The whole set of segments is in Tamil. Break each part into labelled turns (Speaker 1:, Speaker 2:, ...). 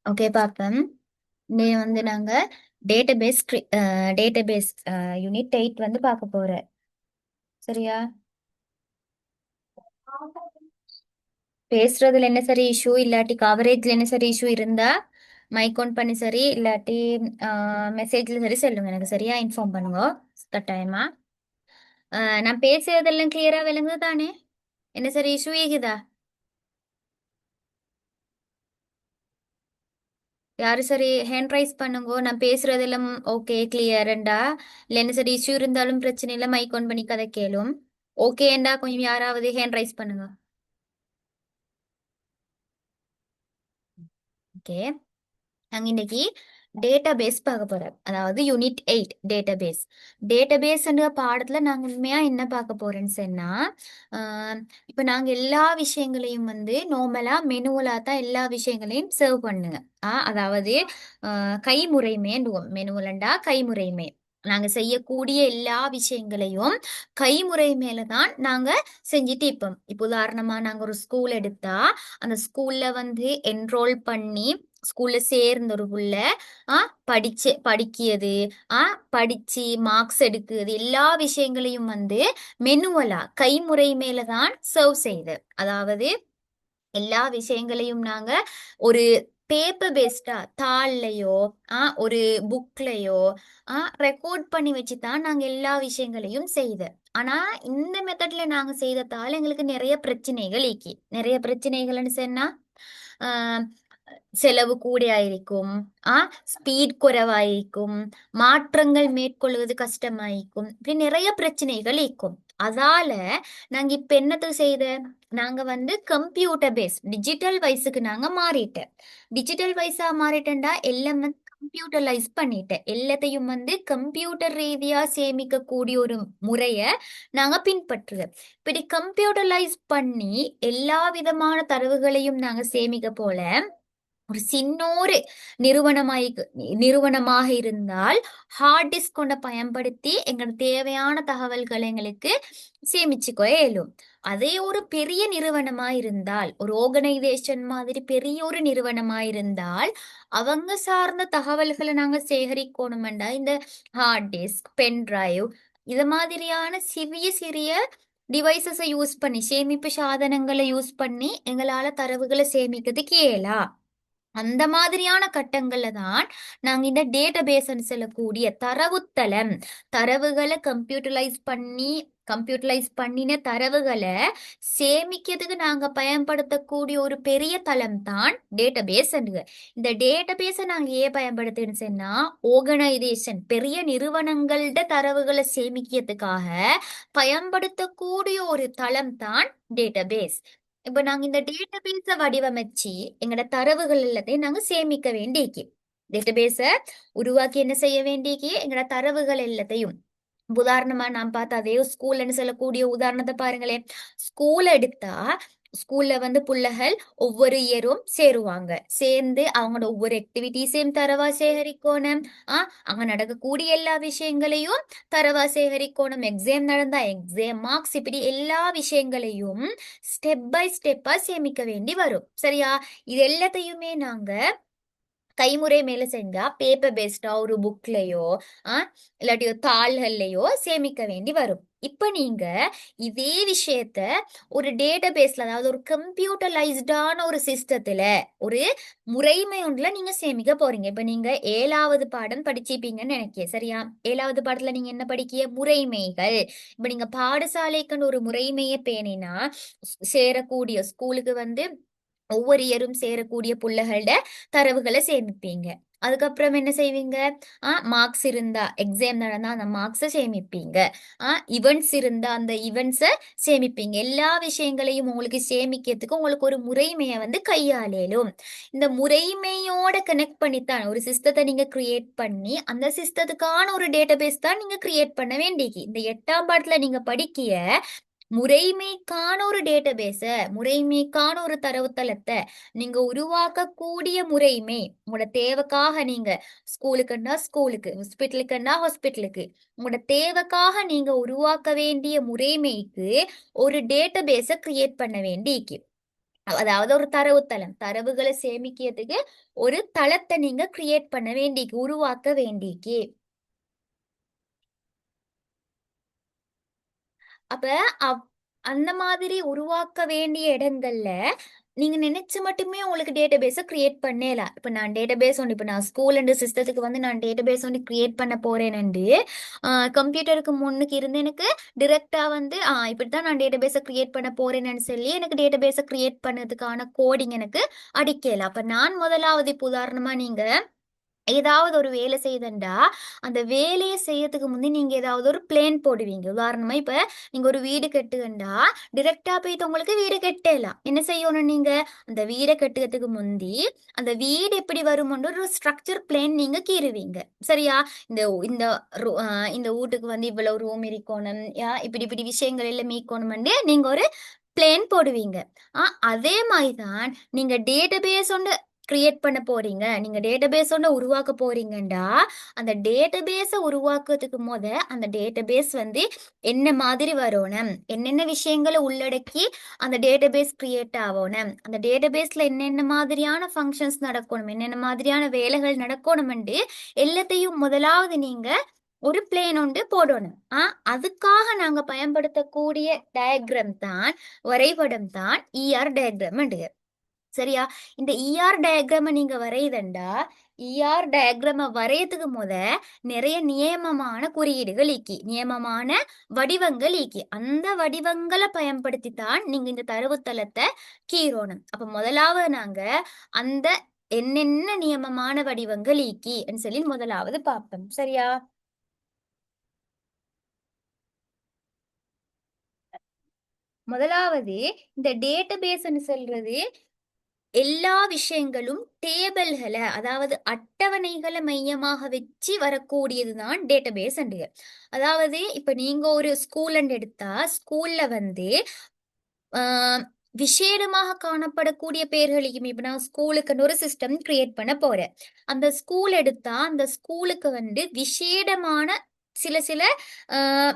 Speaker 1: ஓகே பாப்போம். நீ வந்து நாங்க டேட்டாபேஸ் டேட்டாபேஸ் யூனிட் 8 வந்து பார்க்க போறேன். சரியா? பேசுறதுல என்ன சரி இஷ்யூ இல்லாட்டி கவரேஜ்ல என்ன சரி இஷ்யூ இருந்தா மைக் ஆன் பண்ணி சரி இல்லாட்டி மெசேஜ்ல சரி சொல்லுங்க, எனக்கு சரியா இன்ஃபார்ம் பண்ணுங்க கட்டாயமா. நான் பேசுறதெல்லாம் கிளியரா விளங்குது தானே? என்ன சரி இஷ்யூ ஏகுதா? யாரு சரி ஹேண்ட் ரைஸ் பண்ணுங்க, நான் பேசுறதெல்லாம் ஓகே கிளியர்ண்டா. இல்ல என்ன சரி இஷ்யூ இருந்தாலும் பிரச்சனை இல்லை, மைக் ஆன் பண்ணி கதை கேளும். ஓகேண்டா கொஞ்சம் யாராவது ஹேண்ட் ரைஸ் பண்ணுங்க. ஓகே. நாங்க இன்னைக்கு டேட்டாபேஸ் பார்க்க போறோம், அதாவது யூனிட் 8 டேட்டாபேஸ். டேட்டாபேஸ்ன்ற பாடத்துல நாங்க உண்மையா என்ன பார்க்க போறேன்னு சொன்னா, ஆஹ் இப்ப நாங்க எல்லா விஷயங்களையும் வந்து நார்மலா மெனுவலா தான் எல்லா விஷயங்களையும் சர்வ் பண்ணுங்க. அதாவது கைமுறைமே மெனுவலண்டா கைமுறைமை. நாங்க செய்யக்கூடிய எல்லா விஷயங்களையும் கைமுறை மேலதான் நாங்க செஞ்சுட்டு இப்போம். இப்போ உதாரணமா நாங்க ஒரு ஸ்கூல் எடுத்தா அந்த ஸ்கூல்ல வந்து என்ரோல் பண்ணி ஸ்கூல்ல சேர்ந்த ஒரு புள்ள படிக்கிறது, படிச்சு மார்க்ஸ் எடுக்குது, எல்லா விஷயங்களையும் வந்து மெனுவலா கைமுறை மேலதான் சர்வ் செய்து. அதாவது எல்லா விஷயங்களையும் நாங்க ஒரு பேப்பர் பேஸ்டா தாள்லயோ ஒரு புக்லயோ ரெக்கார்ட் பண்ணி வச்சுதான் நாங்க எல்லா விஷயங்களையும் செய்த. ஆனா இந்த மெத்தட்ல நாங்க செய்ததால எங்களுக்கு நிறைய பிரச்சனைகள் இக்கி. நிறைய பிரச்சனைகள்னு சொன்னா ஆஹ் செலவு கூடையாயிருக்கும், ஸ்பீட் குறைவாயிருக்கும், மாற்றங்கள் மேற்கொள்வது கஷ்டமாயிருக்கும், இப்படி நிறைய பிரச்சனைகள் இருக்கும். அதால நாங்க இப்ப என்னது செய்த, நாங்க வந்து கம்ப்யூட்டர் பேஸ் டிஜிட்டல் வயசுக்கு நாங்க மாறிட்டேன். டிஜிட்டல் வயசா மாறிட்டேன்டா எல்லாம் வந்து கம்ப்யூட்டர்லைஸ் பண்ணிட்டேன். எல்லாத்தையும் வந்து கம்ப்யூட்டர் ரீதியா சேமிக்க கூடிய ஒரு முறைய நாங்க பின்பற்றுறோம். இப்படி கம்ப்யூட்டர்லைஸ் பண்ணி எல்லா விதமான தரவுகளையும் நாங்க சேமிக்க போல ஒரு சின்னோரு நிறுவனமாய் நிறுவனமாக இருந்தால் ஹார்ட் டிஸ்க் கொண்ட பயன்படுத்தி எங்களுக்கு தேவையான தகவல்களை எங்களுக்கு சேமிச்சுக்கோ இயலும். அதே ஒரு பெரிய நிறுவனமா இருந்தால், ஒரு ஆர்கனைசேஷன் மாதிரி பெரிய ஒரு நிறுவனமா இருந்தால் அவங்க சார்ந்த தகவல்களை நாங்க சேகரிக்கணுமெண்டா இந்த ஹார்ட் டிஸ்க், பென் டிரைவ் இது மாதிரியான சிறிய சிறிய டிவைசஸை யூஸ் பண்ணி சேமிப்பு சாதனங்களை யூஸ் பண்ணி எங்களால தரவுகளை சேமிக்கிறதுக்கு இயலா. அந்த மாதிரியான கட்டங்கள்ல தான் நாங்க இந்த டேட்டாபேஸ்ன்னு சொல்லக்கூடிய தரவுத்தளம், தரவுகளை கம்ப்யூட்டரைஸ் பண்ணின தரவுகளை சேமிக்கிறதுக்கு நாங்க பயன்படுத்தக்கூடிய ஒரு பெரிய தளம் தான் டேட்டாபேஸ். இந்த டேட்டாபேஸை நாங்க ஏன் பயன்படுத்துன்னு சொன்னா, ஆர்கனைசேஷன் பெரிய நிறுவனங்களோட தரவுகளை சேமிக்கிறதுக்காக பயன்படுத்தக்கூடிய ஒரு தளம் தான் டேட்டாபேஸ். இப்ப நாங்க இந்த டேட்டாபேஸ வடிவமைச்சு எங்கட தரவுகள் எல்லாத்தையும் நாங்க சேமிக்க வேண்டியக்கு. டேட்டாபேஸ உருவாக்கி என்ன செய்ய வேண்டியக்கு, எங்கட தரவுகள் எல்லாத்தையும் உதாரணமா நான் பார்த்த அதே ஸ்கூல்னு சொல்லக்கூடிய உதாரணத்தை பாருங்களேன். ஸ்கூல் எடுத்தா ஸ்கூல்ல வந்து புள்ளைகள் ஒவ்வொரு இயரும் சேருவாங்க. சேர்ந்து அவங்களோட ஒவ்வொரு ஆக்டிவிட்டிஸையும் தரவா சேகரிக்கணும். அங்க நடக்கக்கூடிய எல்லா விஷயங்களையும் தரவா சேகரிக்கணும். எக்ஸாம் நடந்தா எக்ஸாம் மார்க்ஸ், இப்படி எல்லா விஷயங்களையும் ஸ்டெப் பை ஸ்டெப்பா சேமிக்க வேண்டி வரும். சரியா? இது எல்லாத்தையுமே நாங்க கைமுறை மேல செஞ்சா பேப்பர் பேஸ்டா ஒரு புக்லயோ இல்லாட்டி ஒரு தாள்கள்லயோ சேமிக்க வேண்டி வரும். இப்ப நீங்க இதே விஷயத்த ஒரு டேட்டா பேஸ்ல, அதாவது ஒரு கம்ப்யூட்டரைஸ்டான ஒரு சிஸ்டத்துல ஒரு முறைமை ஒன்றுல நீங்க சேமிக்க போறீங்க. இப்ப நீங்க 7வது பாடம் படிச்சிருப்பீங்கன்னு நினைக்கிறேன். சரியா? 7வது பாடத்துல நீங்க என்ன படிக்கிய முறைமைகள். இப்ப நீங்க பாடசாலைக்குன்னு ஒரு முறைமையை பேணினா சேரக்கூடிய ஸ்கூலுக்கு வந்து ஒவ்வொரு இயரும் சேரக்கூடிய புள்ளைகளோட தரவுகளை சேமிப்பீங்க. அதுக்கப்புறம் என்ன செய்வீங்க? மார்க்ஸ் இருந்தா எக்ஸாம் நடந்தா அந்த மார்க்ஸை சேமிப்பீங்க. இவெண்ட்ஸ் இருந்தா அந்த இவெண்ட்ஸை சேமிப்பீங்க. எல்லா விஷயங்களையும் உங்களுக்கு சேமிக்கிறதுக்கு உங்களுக்கு ஒரு முறைமையை வந்து கையாளலும். இந்த முறைமையோட கனெக்ட் பண்ணித்தான் ஒரு சிஸ்டத்தை நீங்க கிரியேட் பண்ணி அந்த சிஸ்டத்துக்கான ஒரு டேட்டாபேஸ் தான் நீங்க கிரியேட் பண்ண வேண்டியது. இந்த 8ஆம் பாடத்துல நீங்க படிக்கிய முறைமைக்கான ஒரு டேட்டாபேஸ, முறைமைக்கான ஒரு தரவுத்தளத்தை நீங்க உருவாக்கக்கூடிய முறைமை உங்களோட தேவைக்காக, நீங்க ஸ்கூலுக்குன்னா ஸ்கூலுக்கு, ஹாஸ்பிட்டலுக்குன்னா ஹாஸ்பிட்டலுக்கு, உங்களோட தேவைக்காக நீங்க உருவாக்க வேண்டிய முறைமைக்கு ஒரு டேட்டாபேஸை கிரியேட் பண்ண வேண்டியிருக்கு. அதாவது ஒரு தரவுத்தளம், தரவுகளை சேமிக்கிறதுக்கு ஒரு தளத்தை நீங்க கிரியேட் பண்ண வேண்டிக்கு, உருவாக்க வேண்டிக்கு. அப்ப அவ்- அந்த மாதிரி உருவாக்க வேண்டிய இடங்கள்ல நீங்க நினைச்சு மட்டுமே உங்களுக்கு டேட்டாபேஸை கிரியேட் பண்ணலாம். இப்ப நான் டேட்டாபேஸ் ஒன்று, இப்ப நான் ஸ்கூல் அண்ட் சிஸ்டத்துக்கு வந்து நான் டேட்டாபேஸ் ஒன்று கிரியேட் பண்ண போறேன்னு கம்ப்யூட்டருக்கு முன்னுக்கு இருந்து எனக்கு டிரெக்டா வந்து இப்படித்தான் நான் டேட்டாபேஸை கிரியேட் பண்ண போறேன்னு சொல்லி எனக்கு டேட்டாபேஸை கிரியேட் பண்ணதுக்கான கோடிங் எனக்கு அடிக்கலாம். அப்ப நான் முதலாவது இப்ப உதாரணமா நீங்க ஏதாவது ஒரு வேலை செய்தண்டா அந்த வேலையை செய்யறதுக்கு முந்தி நீங்க ஏதாவது ஒரு பிளான் போடுவீங்க. உதாரணமா இப்ப நீங்க ஒரு வீடு கட்டுகண்டா டிரெக்டா போயிட்டு உங்களுக்கு வீடு கட்டலாம். என்ன செய்யணும் நீங்க? அந்த வீடை கட்டுறதுக்கு முந்தி அந்த வீடு எப்படி வரும்னு ஒரு ஸ்ட்ரக்சர் பிளான் நீங்க கீறுவீங்க. சரியா? இந்த இந்த இந்த வீட்டுக்கு வந்து இவ்வளவு ரூம் இருக்கணும், இப்படி இப்படி விஷயங்கள் எல்லாம் மீக்கணும்னு நீங்க ஒரு பிளான் போடுவீங்க. அதே மாதிரிதான் நீங்க டேட்டாபேஸ் ஒன்று கிரியேட் பண்ண போறீங்க, நீங்க டேட்டாபேஸ் ஒன்று உருவாக்க போறீங்கண்டா அந்த டேட்டாபேஸை உருவாக்குறதுக்கு அந்த டேட்டாபேஸ் வந்து என்ன மாதிரி வரணும், என்னென்ன விஷயங்களை உள்ளடக்கி அந்த டேட்டாபேஸ் கிரியேட் ஆகணும், அந்த டேட்டாபேஸ்ல என்னென்ன மாதிரியான ஃபங்க்ஷன்ஸ் நடக்கணும், என்னென்ன மாதிரியான வேலைகள் நடக்கணும்னு எல்லாத்தையும் முதலாவது நீங்க ஒரு பிளேன் ஒன்று போடணும். அதுக்காக நாங்க பயன்படுத்தக்கூடிய டயக்ராம் தான், வரைபடம் தான் இஆர் டயக்ராம். சரியா? இந்த இஆர் டயக்ராம நீங்க வரையுதண்டா இஆர் டயக்ராம வரையறதுக்கு நிறைய நியமமான குறியீடுகள் ஈக்கி, நியமமான வடிவங்கள் ஈக்கி. அந்த வடிவங்களை பயன்படுத்தி தான் நீங்க இந்த தரவுத்தளத்தை கீறணும். அப்ப முதலாவது நாங்க அந்த என்னென்ன நியமமான வடிவங்கள் ஈக்கி சொல்லி முதலாவது பார்ப்போம். சரியா? முதலாவது இந்த டேட்டாபேஸ்ன்னு சொல்றது எல்லா விஷயங்களும் டேபிள்களை, அதாவது அட்டவணைகளை மையமாக வச்சு வரக்கூடியதுதான் டேட்டாபேஸ். அதாவது இப்ப நீங்க ஒரு ஸ்கூல் எடுத்தா ஸ்கூல்ல வந்து ஆஹ் விசேடமாக காணப்படக்கூடிய பேர்களுக்கும் இப்ப நான் ஸ்கூலுக்குன்னு ஒரு சிஸ்டம் கிரியேட் பண்ண போறேன். அந்த ஸ்கூல் எடுத்தா அந்த ஸ்கூலுக்கு வந்து விசேடமான சில சில ஆஹ்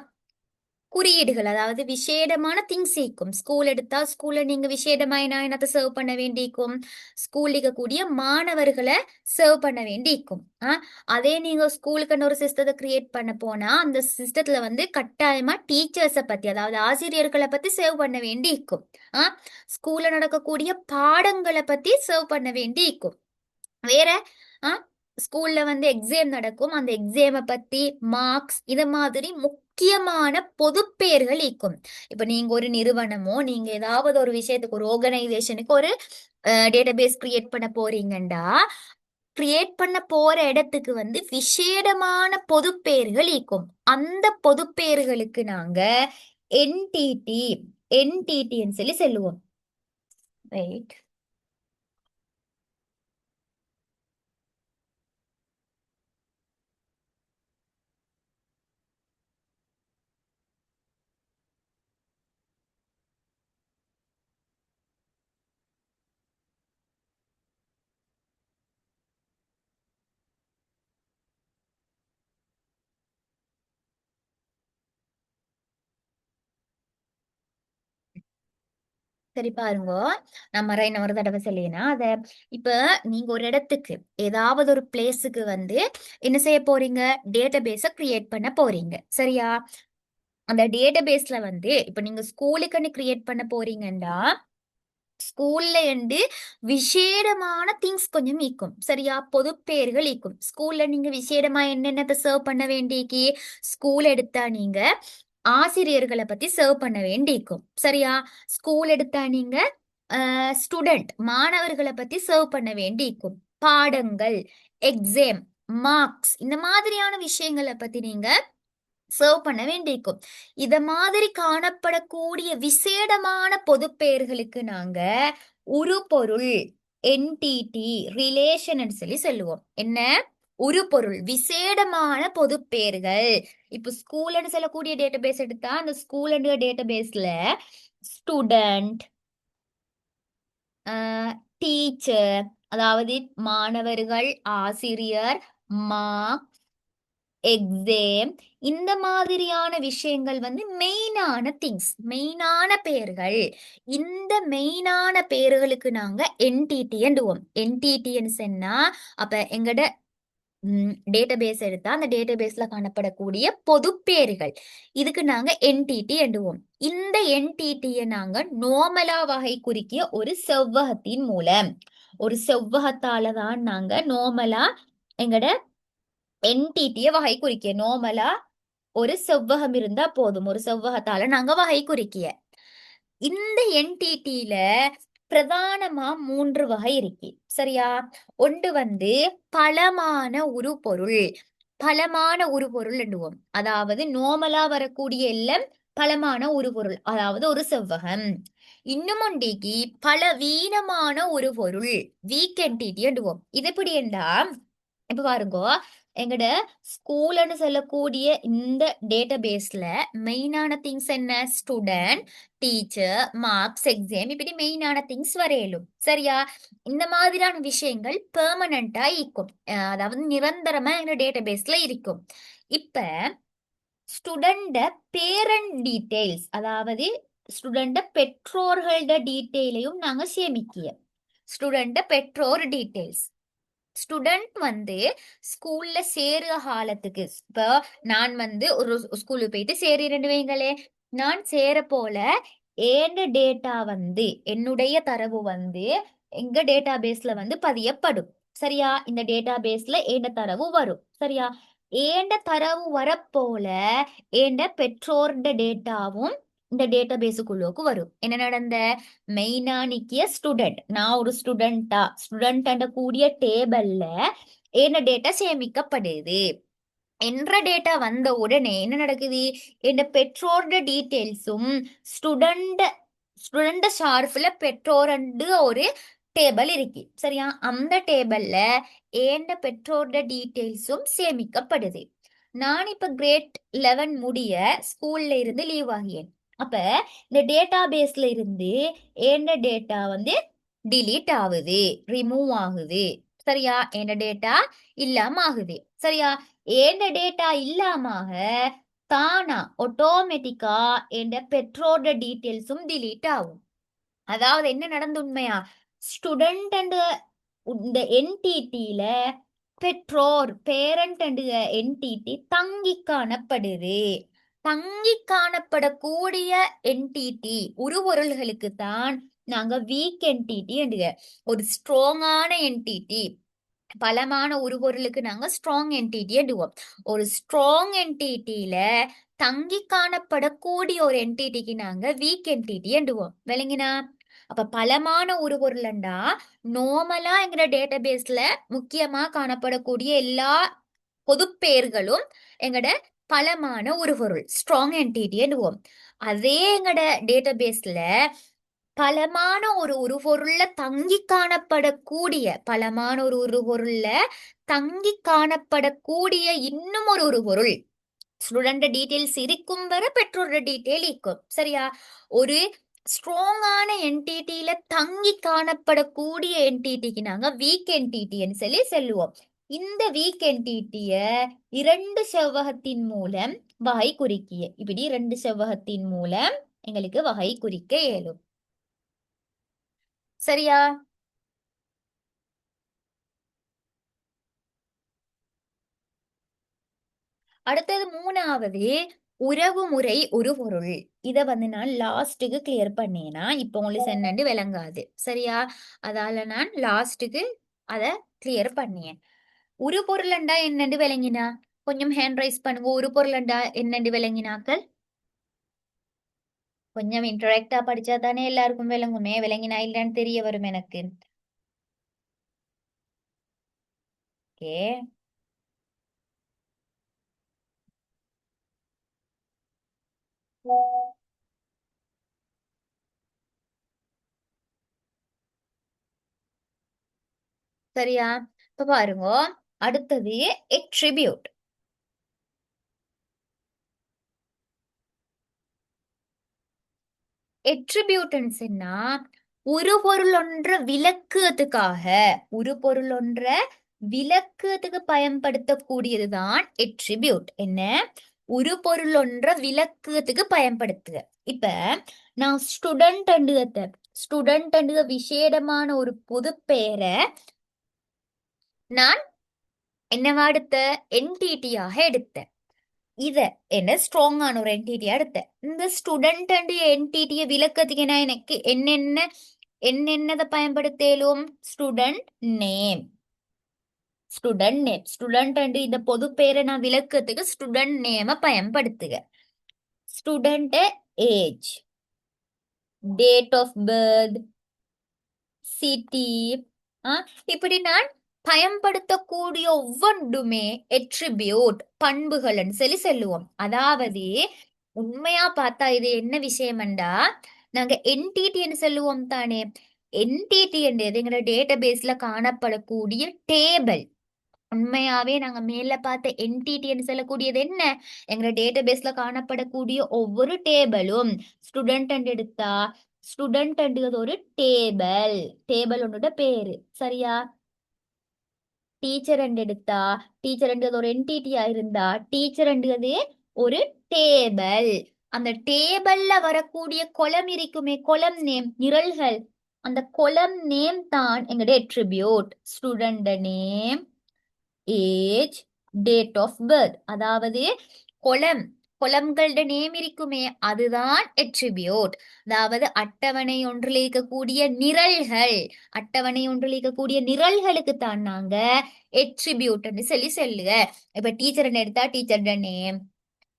Speaker 1: குறியீடுகள், அதாவது விசேடமான திங்ஸ் இருக்கும். ஸ்கூல் எடுத்தா ஸ்கூல்ல நீங்க விசேடமா என்னத்தை சர்வ் பண்ண வேண்டியிருக்கும், ஸ்கூல்ல கூடிய மாணவர்களை சர்வ் பண்ண வேண்டியிருக்கும். அதே நீங்க ஸ்கூலுக்குன்னு ஒரு சிஸ்டத்தை கிரியேட் பண்ண போனா அந்த சிஸ்டத்துல வந்து கட்டாயமா டீச்சர்ஸை பத்தி, அதாவது ஆசிரியர்களை பத்தி சர்வ் பண்ண வேண்டி இருக்கும். ஸ்கூல்ல நடக்கக்கூடிய பாடங்களை பத்தி சர்வ் பண்ண வேண்டி இருக்கும். வேற ஸ்கூல்ல வந்து எக்ஸாம் நடக்கும், அந்த எக்ஸாமை பத்தி மார்க்ஸ் இது மாதிரி முக்கியமான பொதுப்பேர்கள் இருக்கும். இப்ப நீங்க ஒரு நிறுவனமோ நீங்க ஏதாவது ஒரு விஷயத்துக்கு ஒரு ஆர்கனைசேஷனுக்கு ஒரு டேட்டாபேஸ் கிரியேட் பண்ண போறீங்கண்டா கிரியேட் பண்ண போற இடத்துக்கு வந்து விசேடமான பொதுப்பேர்கள் இருக்கும். அந்த பொதுப்பேர்களுக்கு நாங்க என்டிடி என்டிடின்னு சொல்லி சொல்லுவோம். ரைட். சரி பாருங்க, நான் மறைய ஒரு தடவை சொல்லினா அத இப்ப நீங்க ஒரு இடத்துக்கு ஏதாவது ஒரு பிளேஸுக்கு வந்து என்ன செய்ய போறீங்க, டேட்டாபேஸ கிரியேட் பண்ண போறீங்க. சரியா? அந்த டேட்டாபேஸ்ல வந்து இப்ப நீங்க ஸ்கூலுக்குன்னு கிரியேட் பண்ண போறீங்கன்னா ஸ்கூல்ல இருந்து விசேடமான திங்ஸ் கொஞ்சம் ஈக்கும். சரியா? பொதுப்பேர்கள் ஈக்கும். ஸ்கூல்ல நீங்க விசேடமா என்னென்னத்தை சர்வ் பண்ண வேண்டியக்கு, ஸ்கூல் எடுத்தா நீங்க ஆசிரியர்களை பத்தி சர்வ் பண்ண வேண்டியிருக்கும். சரியா? ஸ்கூல் எடுத்தா நீங்க ஸ்டூடெண்ட் மாணவர்களை பத்தி சர்வ் பண்ண வேண்டியிருக்கும். பாடங்கள், எக்ஸாம், மார்க்ஸ் இந்த மாதிரியான விஷயங்களை பத்தி நீங்க சர்வ் பண்ண வேண்டியிருக்கும். இத மாதிரி காணப்படக்கூடிய விசேடமான பொதுப்பெயர்களுக்கு நாங்க உருபொருள் என்டிடி ரிலேஷன் சொல்லி சொல்லுவோம். என்ன? உருபொருள் விசேடமான பொதுப்பெயர்கள். இப்ப ஸ்கூல்னு சொல்லக்கூடிய டேட்டாபேஸ் எடுத்தா அந்த ஸ்கூல் டேட்டாபேஸ்ல ஸ்டூடெண்ட், டீச்சர் அதாவது மாணவர்கள், ஆசிரியர், மார்க், எக்ஸாம், இந்த மாதிரியான விஷயங்கள் வந்து மெயினான திங்ஸ், மெயினான பெயர்கள். இந்த மெயினான பெயர்களுக்கு நாங்க என்டிடி என்றுவோம். என்டிடின்னு சொன்னா அப்ப எங்கட டேட்டாபேஸ் எடுத்தா அந்த டேட்டாபேஸ்ல காணப்படக்கூடிய பொது பேர்கள், இதுக்கு நாங்க என்டிடி என்றுவோம். இந்த என்டிடியை நாங்க நோமலா வகை குறிக்கிய ஒரு செவ்வகத்தின் மூலம், ஒரு செவ்வகத்தால தான் நாங்க நோமலா எங்கட என்டிடிய வகை குறிக்க. நோமலா ஒரு செவ்வகம் இருந்தா போதும், ஒரு செவ்வகத்தால நாங்க வகை குறிக்கிய. இந்த என்டிடில பிரதானமா 3 வகை இருக்கு, சரியா? ஒன்று வந்து பலமான உருபொருள். பலமான உருபொருள் என்னுவோம், அதாவது நோமலா வரக்கூடிய எல்லாம் பலமான உருபொருள், அதாவது ஒரு செவ்வகம். இன்னும் ஒன்றைக்கு பலவீனமான உருபொருள், வீக் என்டிட்டி என்னுவோம். இது எப்படி என்றா, இப்ப பாருங்க, எங்கட ஸ்கூல்னு சொல்லக்கூடிய இந்த டேட்டாபேஸ்ல மெயினான திங்ஸ் என்ன? ஸ்டூடெண்ட், டீச்சர், மார்க்ஸ், எக்ஸாம், இப்படி மெயினான திங்ஸ் வரையலும், சரியா? இந்த மாதிரியான விஷயங்கள் பெர்மனண்டா இருக்கும், அதாவது நிரந்தரமா எங்க டேட்டாபேஸ்ல இருக்கும். இப்ப ஸ்டூடெண்ட பேரண்ட் டீடைல்ஸ், அதாவது ஸ்டூடெண்ட பெற்றோர்களோட டீட்டெயிலையும் நாங்க சேமிக்கிய. ஸ்டூடெண்ட பெற்றோர் டீடைல்ஸ், ஸ்டூடெண்ட் வந்து ஸ்கூல்ல சேருற காலத்துக்கு, இப்போ நான் வந்து ஒரு ஸ்கூலுக்கு போயிட்டு சேரிட்டு வைங்களே, நான் சேர போல ஏண்ட டேட்டா வந்து, என்னுடைய தரவு வந்து எங்க டேட்டா பேஸ்ல வந்து பதியப்படும், சரியா? இந்த டேட்டா பேஸ்ல ஏண்ட தரவு வரும், சரியா? ஏண்ட தரவு வரப்போல ஏண்ட பெற்றோர்ட டேட்டாவும் இந்த டேட்டா பேஸுக்குள்ளோக்கு வரும். என்ன நடந்த? மெயினா நிக்கிய ஸ்டூடெண்ட், நான் ஒரு ஸ்டூடெண்ட் கூடிய டேபிள்ல என்ன டேட்டா சேமிக்கப்படுது. என்ற டேட்டா வந்த உடனே என்ன நடக்குது? என் பெற்றோர்ட டீட்டெயில்ஸும் ஸ்டூடெண்ட் ஸ்டூடெண்ட் ஷார்ப்ல பெற்றோர்ண்டு ஒரு டேபிள் இருக்கு, சரியா? அந்த டேபிள்ல ஏண்ட பெற்றோர்ட டீட்டெயில்ஸும் சேமிக்கப்படுது. நான் இப்ப கிரேட் 11 முடிய ஸ்கூல்ல இருந்து லீவ் ஆகியேன். அப்ப இந்த டேட்டா பேஸ்ல இருந்து ஏண்ட டேட்டா வந்து டிலீட் ஆகுது, ரிமூவ் ஆகுது, சரியா? ஏண்ட டேட்டா இல்லாம ஆகுது, சரியா? ஏண்ட டேட்டா இல்லாம தானா ஆட்டோமேட்டிக்கா என் பெற்றோர்ட டீட்டெயில்ஸும் டிலீட் ஆகும். அதாவது என்ன நடந்து உண்மையா? ஸ்டூடெண்ட் அண்ட் இந்த என்டிடில பெற்றோர், பேரண்ட் அண்ட் என்டிடி தங்கி காணப்படுது. தங்கி காணப்படக்கூடிய என்டிடி உருபொருள்களுக்கு தான் நாங்க வீக் என்டிடி என்று, ஒரு ஸ்ட்ராங்கான என்டிடி, பலமான உருபொருளுக்கு நாங்க ஸ்ட்ராங் என்டிட்டி எடுவோம். ஒரு ஸ்ட்ராங் என்டிட்டியில தங்கி காணப்படக்கூடிய ஒரு என்டிட்டிக்கு நாங்க வீக் என்டிட்டி எடுவோம், விளங்கினா? அப்ப பலமான உருபொருள்ண்டா நார்மலா எங்கிற டேட்டாபேஸ்ல முக்கியமா காணப்படக்கூடிய எல்லா பொதுப்பெயர்களும் எங்கட பலமான உருபொருள், ஸ்ட்ராங் என்டிட்டி எடுவோம். அதே எங்கட டேட்டாபேஸ்ல பலமான ஒரு உருபொருள்ல தங்கி காணப்படக்கூடிய, பலமான ஒரு உருபொருள்ல தங்கி காணப்படக்கூடிய இன்னும் ஒரு உருபொருள், ஸ்டூடெண்ட் டீடைல்ஸ் இருக்கும் வரை பெற்றோரோட டீடைல் இருக்கும், சரியா? ஒரு ஸ்ட்ராங்கான என்டிட்டியில தங்கி காணப்படக்கூடிய என்டிட்டிக்கு நாங்க வீக் என்டிட்டின்னு சொல்லி சொல்லுவோம். இந்த வீக் என்டிட்டிய 2 செவ்வகத்தின் மூலம் வகை குறிக்கிய, இப்படி 2 செவ்வகத்தின் மூலம் எங்களுக்கு வகை குறிக்க இயலும், சரியா? அடுத்தது 3வது உறவுமுறை ஒரு பொருள். இத வந்து நான் லாஸ்ட்டுக்கு கிளியர் பண்ணேனா இப்ப உங்களுக்கு என்னன்னு விளங்காது, சரியா? அதால நான் லாஸ்ட்டுக்கு அத கிளியர் பண்ணேன். ஒரு பொருள்ண்டா என்னன்னு விளங்கினா கொஞ்சம் ஹேண்ட் ரைஸ் பண்ணுங்க. ஒரு பொருள்ண்டா என்னன்னு விளங்கினாக்கள் கொஞ்சம் இன்டராக்டா படிச்சா தானே எல்லாருக்கும் விளங்குமே, விளங்கினா இல்லன்னு தெரிய வரும் எனக்கு. ஓகே, சரியா? இப்ப பாருங்க, அடுத்தது எட்ரிபியூட். எட்ரிபியூட்டன்ஸ்னா ஒரு பொருள் ஒன்ற விளக்குறதுக்காக, ஒரு பொருள் ஒன்ற விளக்குறதுக்கு பயன்படுத்தக்கூடியதுதான் எட்ரிபியூட். என்ன? ஒரு பொருள் ஒன்ற விளக்குறதுக்கு பயன்படுத்துக. இப்ப நான் ஸ்டூடெண்ட் விசேடமான ஒரு பொது பெயரை நான் என்னவா எடுத்த? என்டிட்டியாக எடுத்தேன். இத என்ன ஸ்ட்ராங்கான ஒரு என்டிட்டியா எடுத்தேன். இந்த ஸ்டூடெண்ட் என்டிட்டியை விளக்கத்துக்கு நான் எனக்கு என்னென்னதை பயன்படுத்தலும்? Student name. ஸ்டூடெண்ட் இந்த பொது பேரை நான் விளக்கத்துக்கு ஸ்டூடெண்ட் நேம பயன்படுத்துக. Student age, date of birth, city, இப்படி நான் பயன்படுத்தக்கூடிய ஒவ்வொன்றுமே எட்ரிபியூட், பண்புகள்னு சொல்லி சொல்லுவோம். அதாவது உண்மையா பார்த்தா இது என்ன விஷயம்டா, நாங்க என்டிடின்னு சொல்லுவோம் தானே. என்டிடி என்றது எங்களோட டேட்டா பேஸ்ல காணப்படக்கூடிய டேபிள். உண்மையாவே நாங்க மேல பார்த்த என்டிடின்னு சொல்லக்கூடியது என்ன? எங்க டேட்டா பேஸ்ல காணப்படக்கூடிய ஒவ்வொரு டேபிளும் ஸ்டூடெண்ட் எடுத்தா ஸ்டூடெண்ட் ஒரு டேபிள் ஒன்னோட பேரு. சரியா? டீச்சர் எடுத்தா டீச்சர் ஒரு என்டிட்டியா இருந்தா டீச்சர் ஒரு டேபிள். அந்த டேபிள்ல வரக்கூடிய கொலம் இருக்குமே, கொலம் நேம், நிரல்கள், அந்த கொலம் நேம் தான் எங்கட attribute. Student name, age, date of birth. அதாவது கொலம்களோட நேம் இருக்குமே, அதுதான் எட்ரிபியூட். அதாவது அட்டவணை ஒன்றில் இருக்கக்கூடிய நிரல்கள், அட்டவணை ஒன்றில் இருக்கக்கூடிய நிரல்களுக்கு தான் நாங்க எட்ரிபியூட்னு சொல்லி சொல்லுங்க. இப்ப டீச்சர் எடுத்தா டீச்சரோட நேம்,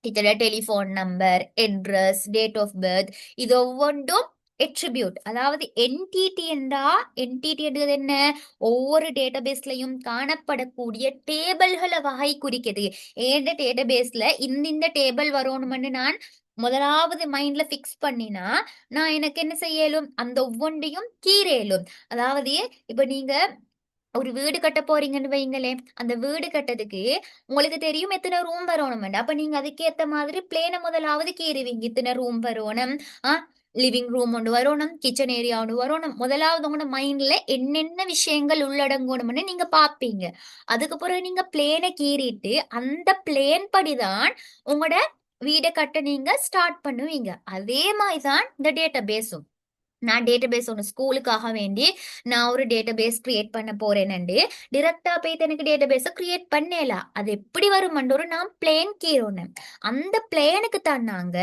Speaker 1: டீச்சரோட telephone number, address, date of birth, இது ஒவ்வொன்றும் எட்ரிபியூட். அதாவது என்டிடி என்றது என்ன? ஒவ்வொரு டேட்டாபேஸ்லயும் காணப்படக்கூடிய டேபிள்களை வகை குறிக்கிறது. ஏண்ட டேட்டாபேஸ்ல இந்த டேபிள் வரணும்னு நான் முதலாவது மைண்ட்ல பிக்ஸ் பண்ணினா நான் எனக்கு என்ன செய்யலும்? அந்த ஒவ்வொன்றையும் கீரேலும். அதாவது இப்ப நீங்க ஒரு வீடு கட்ட போறீங்கன்னு வைங்களே, அந்த வீடு கட்டதுக்கு உங்களுக்கு தெரியும் எத்தனை ரூம் வரணும். அப்ப நீங்க அதுக்கேத்த மாதிரி பிளேனை முதலாவது கீறுவீங்க. இத்தனை ரூம் வரணும், லிவிங் ரூம் ஒன்று வரணும், கிச்சன் ஏரியா ஒன்று வரணும். முதலாவது உங்களோட மைண்ட்ல என்னென்ன விஷயங்கள் உள்ளடங்கணும்னு நீங்க பாப்பீங்க. அதுக்கு பிறகு நீங்க பிளேனை கீறிட்டு அந்த பிளேன் படிதான் உங்களோட வீடை கட்ட நீங்க ஸ்டார்ட் பண்ணுவீங்க. அதே மாதிரிதான் இந்த டேட்டா பேஸும். நான் டேட்டா பேஸ் ஒன்று ஸ்கூலுக்காக வேண்டி நான் ஒரு டேட்டா பேஸ் கிரியேட் பண்ண போறேன்னு டிரெக்டா போயிட்டு எனக்கு டேட்டா பேஸை கிரியேட் பண்ணலாம். அது எப்படி வரும்ன்ற ஒரு நான் பிளேன் கீரோன்னு அந்த பிளேனுக்கு தான் நாங்க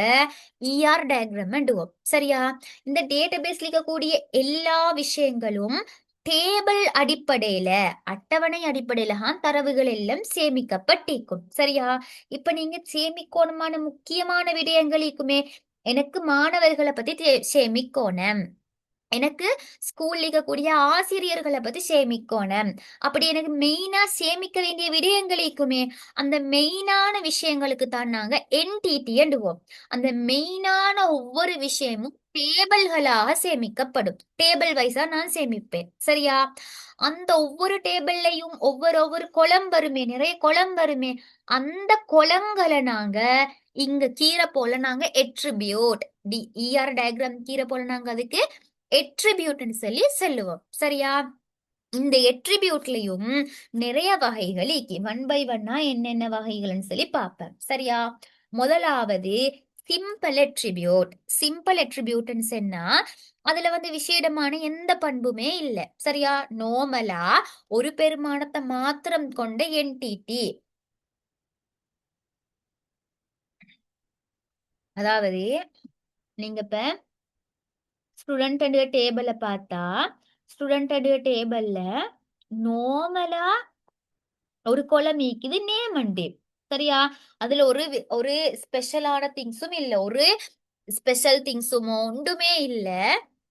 Speaker 1: இஆர் டயக்ராம் பண்ணுவோம். சரியா? இந்த டேட்டா பேஸ்ல இருக்கக்கூடிய எல்லா விஷயங்களும் டேபிள் அடிப்படையில, அட்டவணை அடிப்படையில தரவுகள் எல்லாம் சேமிக்கப்பட்டிருக்கும். சரியா? இப்ப நீங்க சேமிக்கணுமான முக்கியமான விடயங்கள் இருக்குமே. எனக்கு மாணவர்களை பத்தி சேமிக்கணும், எனக்கு ஸ்கூல்ல இருக்கக்கூடிய ஆசிரியர்களை பத்தி சேமிக்கணும். அப்படி எனக்கு மெயினா சேமிக்க வேண்டிய விடயங்களுக்குமே அந்த மெயினான விஷயங்களுக்கு தான் நாங்க என்டிடி என்றுவோம். அந்த மெயினான ஒவ்வொரு விஷயமும் டேபிள்களாக சேமிக்கப்படும். டேபிள் வைஸா நான் சேமிப்பேன். சரியா? அந்த ஒவ்வொரு டேபிள்லையும் ஒவ்வொரு கொலம் வருமே, நிறைய கொலம் வருமே. அந்த கொலங்களை நாங்க இங்க கீரை போல நாங்க எட்ரிபியூட், இஆர் டயக்ராம் கீரை போல நாங்க அதுக்கு எட்ரிபியூட்னு சொல்லி சொல்லுவோம். சரியா? இந்த எட்ரிபியூட்லயும் நிறைய வகைகள் இருக்கு. 1 by 1 என்னென்ன வகைகள்னு சொல்லி பார்ப்பேன். சரியா? முதலாவது சிம்பிள் எட்ரிபியூட். சிம்பிள் எட்ரிபியூட்னு சொன்னா அதுல விசேடமான எந்த பண்புமே இல்லை. சரியா? நார்மலா ஒரு பெருமானத்தை மாத்திரம் கொண்ட என்டிட்டி. அதாவது நீங்க இப்ப ஸ்டூடெண்ட் டேபிள பார்த்தா ஸ்டூடெண்ட் டேபிள்ல நார்மலா ஒரு கொலம் நீக்குது நேம் அண்டு. சரியா? அதுல ஒரு ஸ்பெஷலான திங்ஸும் இல்ல, ஒரு ஸ்பெஷல் திங்ஸும் ஒன்றுமே இல்ல.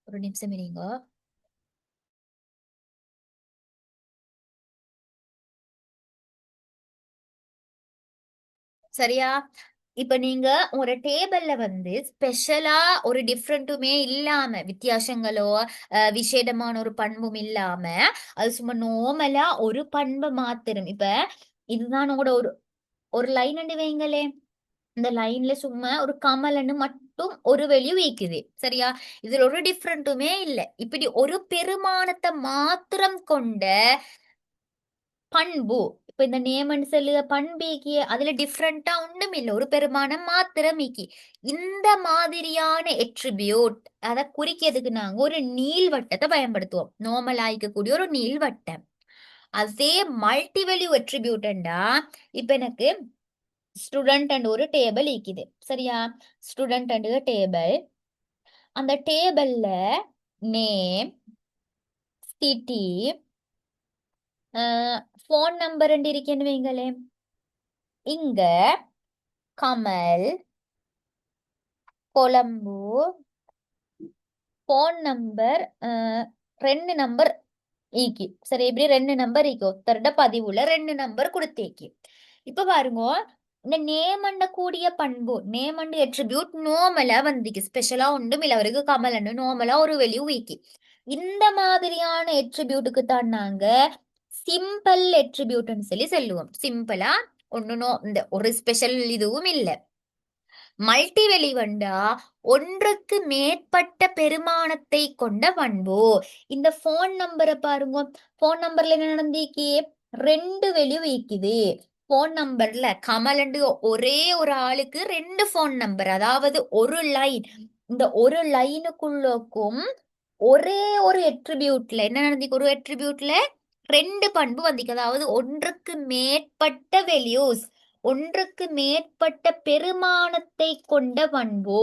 Speaker 1: ஒரு நிமிஷம் இருங்க. சரியா? இப்ப நீங்க ஒரு டேபிள்ல ஸ்பெஷலா ஒரு டிஃப்ரெண்ட்டுமே இல்லாம, வித்தியாசங்களோ விசேடமான ஒரு பண்பும் இல்லாம அது சும்மா நோமலா ஒரு பண்பு மாத்திரம். இப்ப இதுதான் உங்களோட ஒரு ஒரு லைன் அண்டு வைங்களே. இந்த லைன்ல சும்மா ஒரு கமலன்னு மட்டும் ஒரு வெளியும் வைக்குது. சரியா? இதுல ஒரு டிஃப்ரெண்ட்டுமே இல்லை. இப்படி ஒரு பெருமானத்தை மாத்திரம் கொண்ட பண்பு. இப்ப இந்த நேமன் செல்லுக பண்பீக்கி அதுல டிஃப்ரெண்டா ஒண்ணும் இல்லை, ஒரு பெருமானம் மாத்திரம் ஈக்கி. இந்த மாதிரியான எட்ரிபியூட் அதை குறிக்கிறதுக்கு நாங்க ஒரு நீள்வட்டத்தை பயன்படுத்துவோம், நார்மல் ஆயிக்கக்கூடிய ஒரு நீள்வட்டம். அதே மல்டிவேல்யூ எட்ரிபியூட்டா இப்ப எனக்கு ஸ்டூடெண்ட் அண்ட் ஒரு டேபிள் ஈக்குது, சரியா? ஸ்டூடெண்ட் அண்ட் டேபிள், அந்த டேபிள்ல நேம், சிட்டி, ஃபோன் நம்பர் இருக்கேன்னு வைங்களே. இங்க கமல், கொலம்பு, ஃபோன் நம்பர் 2 நம்பர் ஈக்கி, சரி? இப்படி 2 நம்பர் ஈக்கி, ஒருத்தருட பதிவுல 2 நம்பர் கொடுத்தேக்கி. இப்ப பாருங்க, இந்த நேம் அண்ட கூடிய பண்பு, நேம் அண்ட் எட்ரிபியூட் நோமலா வந்திக்கு, ஸ்பெஷலா ஒன்றும் இல்லை, அவருக்கு கமல் அண்டு நோமலா ஒரு வெளியூ ஈக்கி. இந்த மாதிரியான எட்ரிபியூட்டுக்கு தான் நாங்க சிம்பிள் எட்ரிபியூட்னு சொல்லி சொல்லுவோம். சிம்பிளா ஒன்னும் இந்த ஒரு ஸ்பெஷல் இதுவும் இல்லை. மல்டிவெளி வண்டா ஒன்றுக்கு மேற்பட்ட பெருமானத்தை கொண்ட பண்பு. இந்த போன் நம்பரை பாருங்க, போன் நம்பர்ல என்ன நடந்திக்கு, 2 வெளி வைக்குது. போன் நம்பர்ல கமலண்டு ஒரே ஒரு ஆளுக்கு 2 போன் நம்பர், அதாவது ஒரு லைன். இந்த ஒரு லைனுக்குள்ளக்கும் ஒரே ஒரு எட்ரிபியூட்ல என்ன நடந்திக்கு, ஒரு எட்ரிபியூட்ல 2 பண்பு வந்திக்கு, அதாவது ஒன்றுக்கு மேற்பட்ட வெல்யூஸ், ஒன்றுக்கு மேற்பட்ட பெருமானத்தை கொண்ட பண்பு.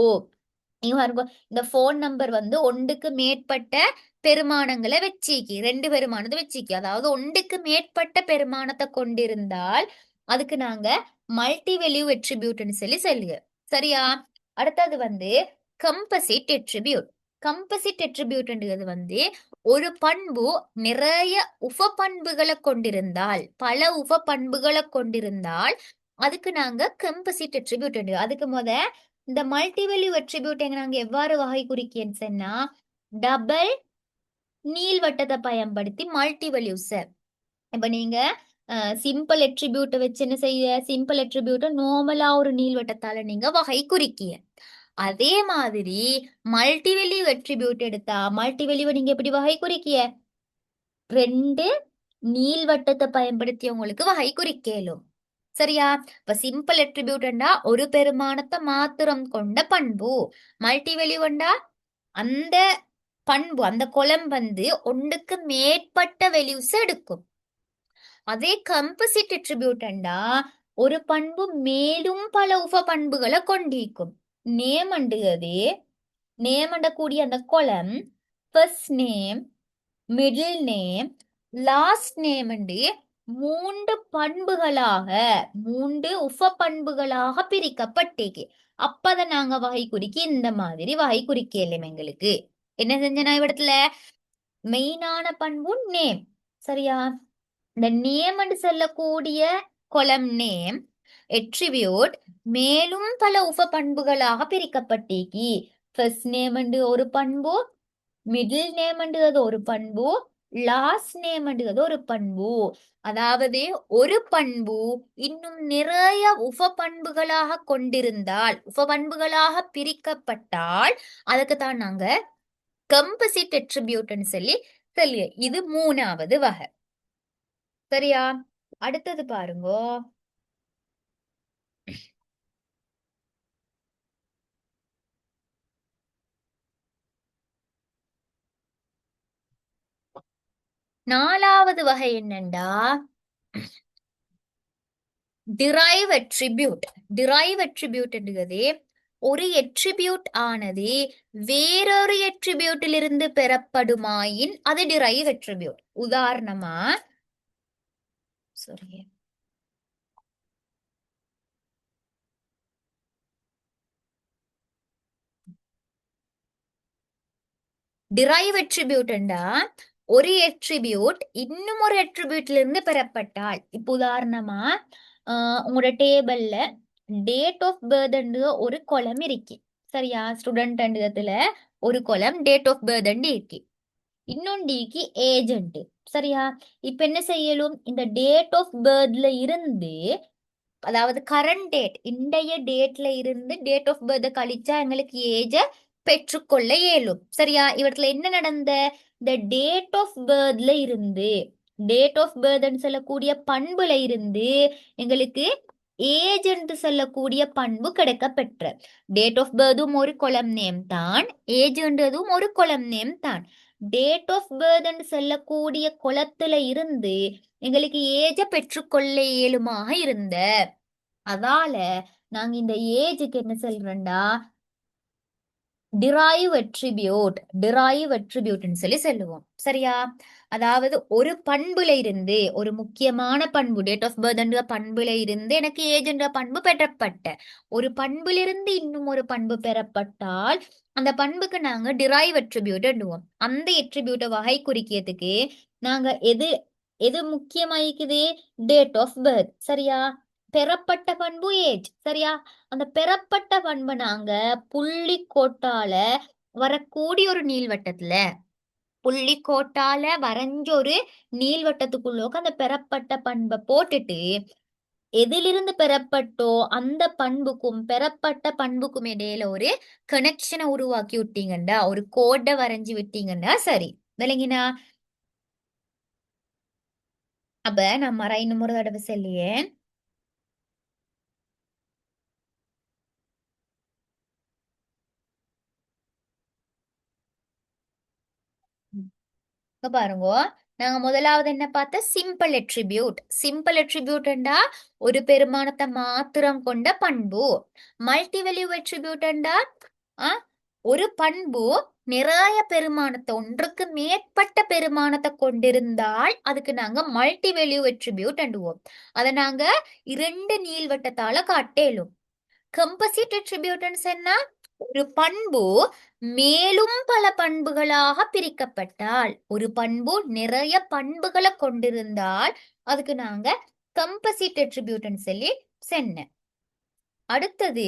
Speaker 1: நீங்க பாருங்க, இந்த போன் நம்பர் வந்து ஒன்றுக்கு மேற்பட்ட பெருமானங்களை வச்சிக்கி, 2 பெருமானத்தை வச்சிக்கி, அதாவது ஒன்றுக்கு மேற்பட்ட பெருமானத்தை கொண்டிருந்தால் அதுக்கு நாங்க மல்டி வேல்யூ எட்ரிபியூட்னு சொல்லி சொல்லுங்க, சரியா? அடுத்தது வந்து கம்போசிட் எட்ரிபியூட். கம்போசிட் எட்ரிபியூட்ன்றது வந்து ஒரு பண்பு நிறைய உப பண்புகளை கொண்டிருந்தால், பல உப பண்புகளை கொண்டிருந்தால் அதுக்கு நாங்க கம்போசிட் எட்ரிபியூட். அதுக்கு இந்த மல்டிவேல்யூ எட்ரிபியூட் நாங்க எவ்வாறு வகை குறிக்கன்னு சொன்னா, டபுள் நீள்வட்டத்தை பயன்படுத்தி மல்டிவேல்யூஸ். இப்ப நீங்க சிம்பிள் எட்ரிபியூட்டை வச்சு என்ன செய்ய, சிம்பிள் எட்ரிபியூட்டை நார்மலா ஒரு நீள்வட்டத்தால நீங்க வகை குறிக்கிய. அதே மாதிரி மல்டிவேல்யூ எட்ரிபியூட் எடுத்தா மல்டிவேல்யூவை நீங்க எப்படி வகை குறிக்கிய, 2 நீள்வட்டத்தை பயன்படுத்தி உங்களுக்கு வகை குறிக்கலும், சரியா? இப்ப சிம்பிள் எட்ரிபியூட்னா ஒரு பெருமானத்தை மாத்திரம் கொண்ட பண்பு. மல்டிவேல்யூண்டா அந்த பண்பு, அந்த கொலம் வந்து ஒன்றுக்கு மேற்பட்ட வேல்யூஸ் எடுக்கும். அதே கம்போசிட் எட்ரிபியூட்ண்டா ஒரு பண்பு மேலும் பல உப பண்புகளை கொண்டிருக்கும். நேம் அண்டுகதே, நேம் அண்ட கூடிய அந்த column first name, middle name, last name என்று 3 பண்புகளாக, 3 உப பண்புகளாக பிரிக்கப்பட்டேக்கு. அப்பத நாங்க வகை குறிக்கி இந்த மாதிரி வகை குறிக்கலும். எங்களுக்கு என்ன செஞ்சனா இடத்துல மெயினான பண்பு நேம், சரியா? இந்த நேம் என்று சொல்லக்கூடிய கொலம் நேம் எட்ரிபியூட் மேலும் பல உப பண்புகளாக பிரிக்கப்பட்டேக்கி. ஃபர்ஸ்ட் நேம் என்று ஒரு பண்பு, மிடில் நேம் என்றது ஒரு பண்பு, லாஸ்ட் நேம் என்றது ஒரு பண்பு. அதாவது ஒரு பண்பு இன்னும் நிறைய உப பண்புகளாக கொண்டிருந்தால், உப பண்புகளாக பிரிக்கப்பட்டால் அதுக்கு தான் நாங்க கம்போசிட் எட்ரிபியூட்னு சொல்லி சொல்லிய. இது 3வது வகை, சரியா? அடுத்தது பாருங்க, நாலாவது வகை என்னண்டா டிரைவ் எட்ரிபியூட். டிரைவ் எட்ரிபியூட் என்றது ஒரு எட்ரிபியூட் ஆனது வேறொரு எட்ரிபியூட்டில் இருந்து பெறப்படுமாயின் அது டிரைவ் எட்ரிபியூட். உதாரணமா சாரி, டிரைவ் எட்ரிபியூட்ண்டா ஒரு எட்ரிபியூட் இன்னும் ஒரு எட்ரிபியூட்ல இருந்து பெறப்பட்டால், இப்ப உதாரணமா உங்களோட டேபிள்ல டேட் ஆஃப் பர்த் ஒரு கொலம் இருக்கு, சரியா? ஸ்டூடெண்ட் ஒரு கொலம் டேட் ஆஃப் பர்த் இருக்கு, இன்னொன்றிக்கு ஏஜென்ட், சரியா? இப்ப என்ன செய்யலும், இந்த டேட் ஆஃப் பர்த்ல இருந்து, அதாவது கரண்ட் டேட், இன்றைய டேட்ல இருந்து டேட் ஆஃப் பர்த் கழிச்சா எங்களுக்கு ஏஜ பெற்றுக்கொள்ள இயலும், சரியா? இவற்றுல என்ன நடந்த, இந்த டேட் ஆஃப் பர்த்ல இருந்து டேட் ஆஃப் பர்த்ன்னு சொல்லக்கூடிய பண்புல இருந்து எங்களுக்கு ஏஜ் என்று சொல்லக்கூடிய பண்பு கிடைக்கப்பெற்ற. டேட் ஆஃப் பர்த்தும் ஒரு கொலம் நேம் தான், ஏஜ்ன்றதும் ஒரு கொலம் நேம் தான். டேட் ஆஃப் பர்த்ன்னு சொல்லக்கூடிய குலத்துல இருந்து எங்களுக்கு ஏஜ பெற்றுக்கொள்ள இயலுமாக இருந்த. அதால நாங்க இந்த ஏஜுக்கு என்ன சொல்றோம்டா, டிரைவ் அட்ரிபியூட்னு சொல்லி சொல்லுவோம். சரியா? அதாவது ஒரு பண்புல இருந்து, ஒரு முக்கியமான பண்பு டேட் ஆஃப் பர்த் என்ற பண்புல இருந்து எனக்கு ஏஜ் என்ற பண்பு பெறப்பட்ட. ஒரு பண்பிலிருந்து இன்னும் ஒரு பண்பு பெறப்பட்டால் அந்த பண்புக்கு நாங்க டிரைவ் அட்ரிபியூட் என்னுவோம். அந்த அட்ரிபியூட்டை வகை குறிக்கிறதுக்கு நாங்க எது எது முக்கியமாயிக்குது? Date of birth. சரியா? பெறப்பட்ட பண்பு ஏஜ். சரியா? அந்த பெறப்பட்ட பண்பை நாங்க புள்ளிக்கோட்டால வரக்கூடிய ஒரு நீள்வட்டத்துல, புள்ளிக்கோட்டால வரைஞ்ச ஒரு நீள்வட்டத்துக்குள்ளோக்கு அந்த பெறப்பட்ட பண்பை போட்டுட்டு எதிலிருந்து பெறப்பட்டோ அந்த பண்புக்கும் பெறப்பட்ட பண்புக்கும் இடையில ஒரு கனெக்ஷனை உருவாக்கி விட்டீங்கண்டா, ஒரு கோட்டை வரைஞ்சி விட்டீங்கன்னா சரி. விளங்கினா? அப்ப நான் மற இன்னும் ஒரு தடவை சொல்லியே. இப்ப பாருங்க, நாங்க முதலாவது என்ன பார்த்த சிம்பிள் அட்ரிபியூட். சிம்பிள் அட்ரிபியூட்ண்டா ஒரு பெருமானத்தை மாத்திரம் கொண்ட பண்பு. மல்டி வேல்யூ அட்ரிபியூட்ண்டா ஒரு பண்பு நிறைய பெருமானத்தை, ஒன்றுக்கு மேற்பட்ட பெருமானத்தை கொண்டிருந்தால் அதுக்கு நாங்க மல்டி வேல்யூ அட்ரிபியூட் அண்டுவோம். அதை நாங்க 2 நீள்வட்டத்தால காட்டேலும். கம்போசிட் அட்ரிபியூட்னு சொன்னா ஒரு பண்பு மேலும் பல பண்புகளாக பிரிக்கப்பட்டால், ஒரு பண்பு நிறைய பண்புகளை கொண்டிருந்தால் அதுக்கு நாங்க கம்போசிட் அட்ரிபியூட்னு சொல்லி சொன்னேன். அடுத்தது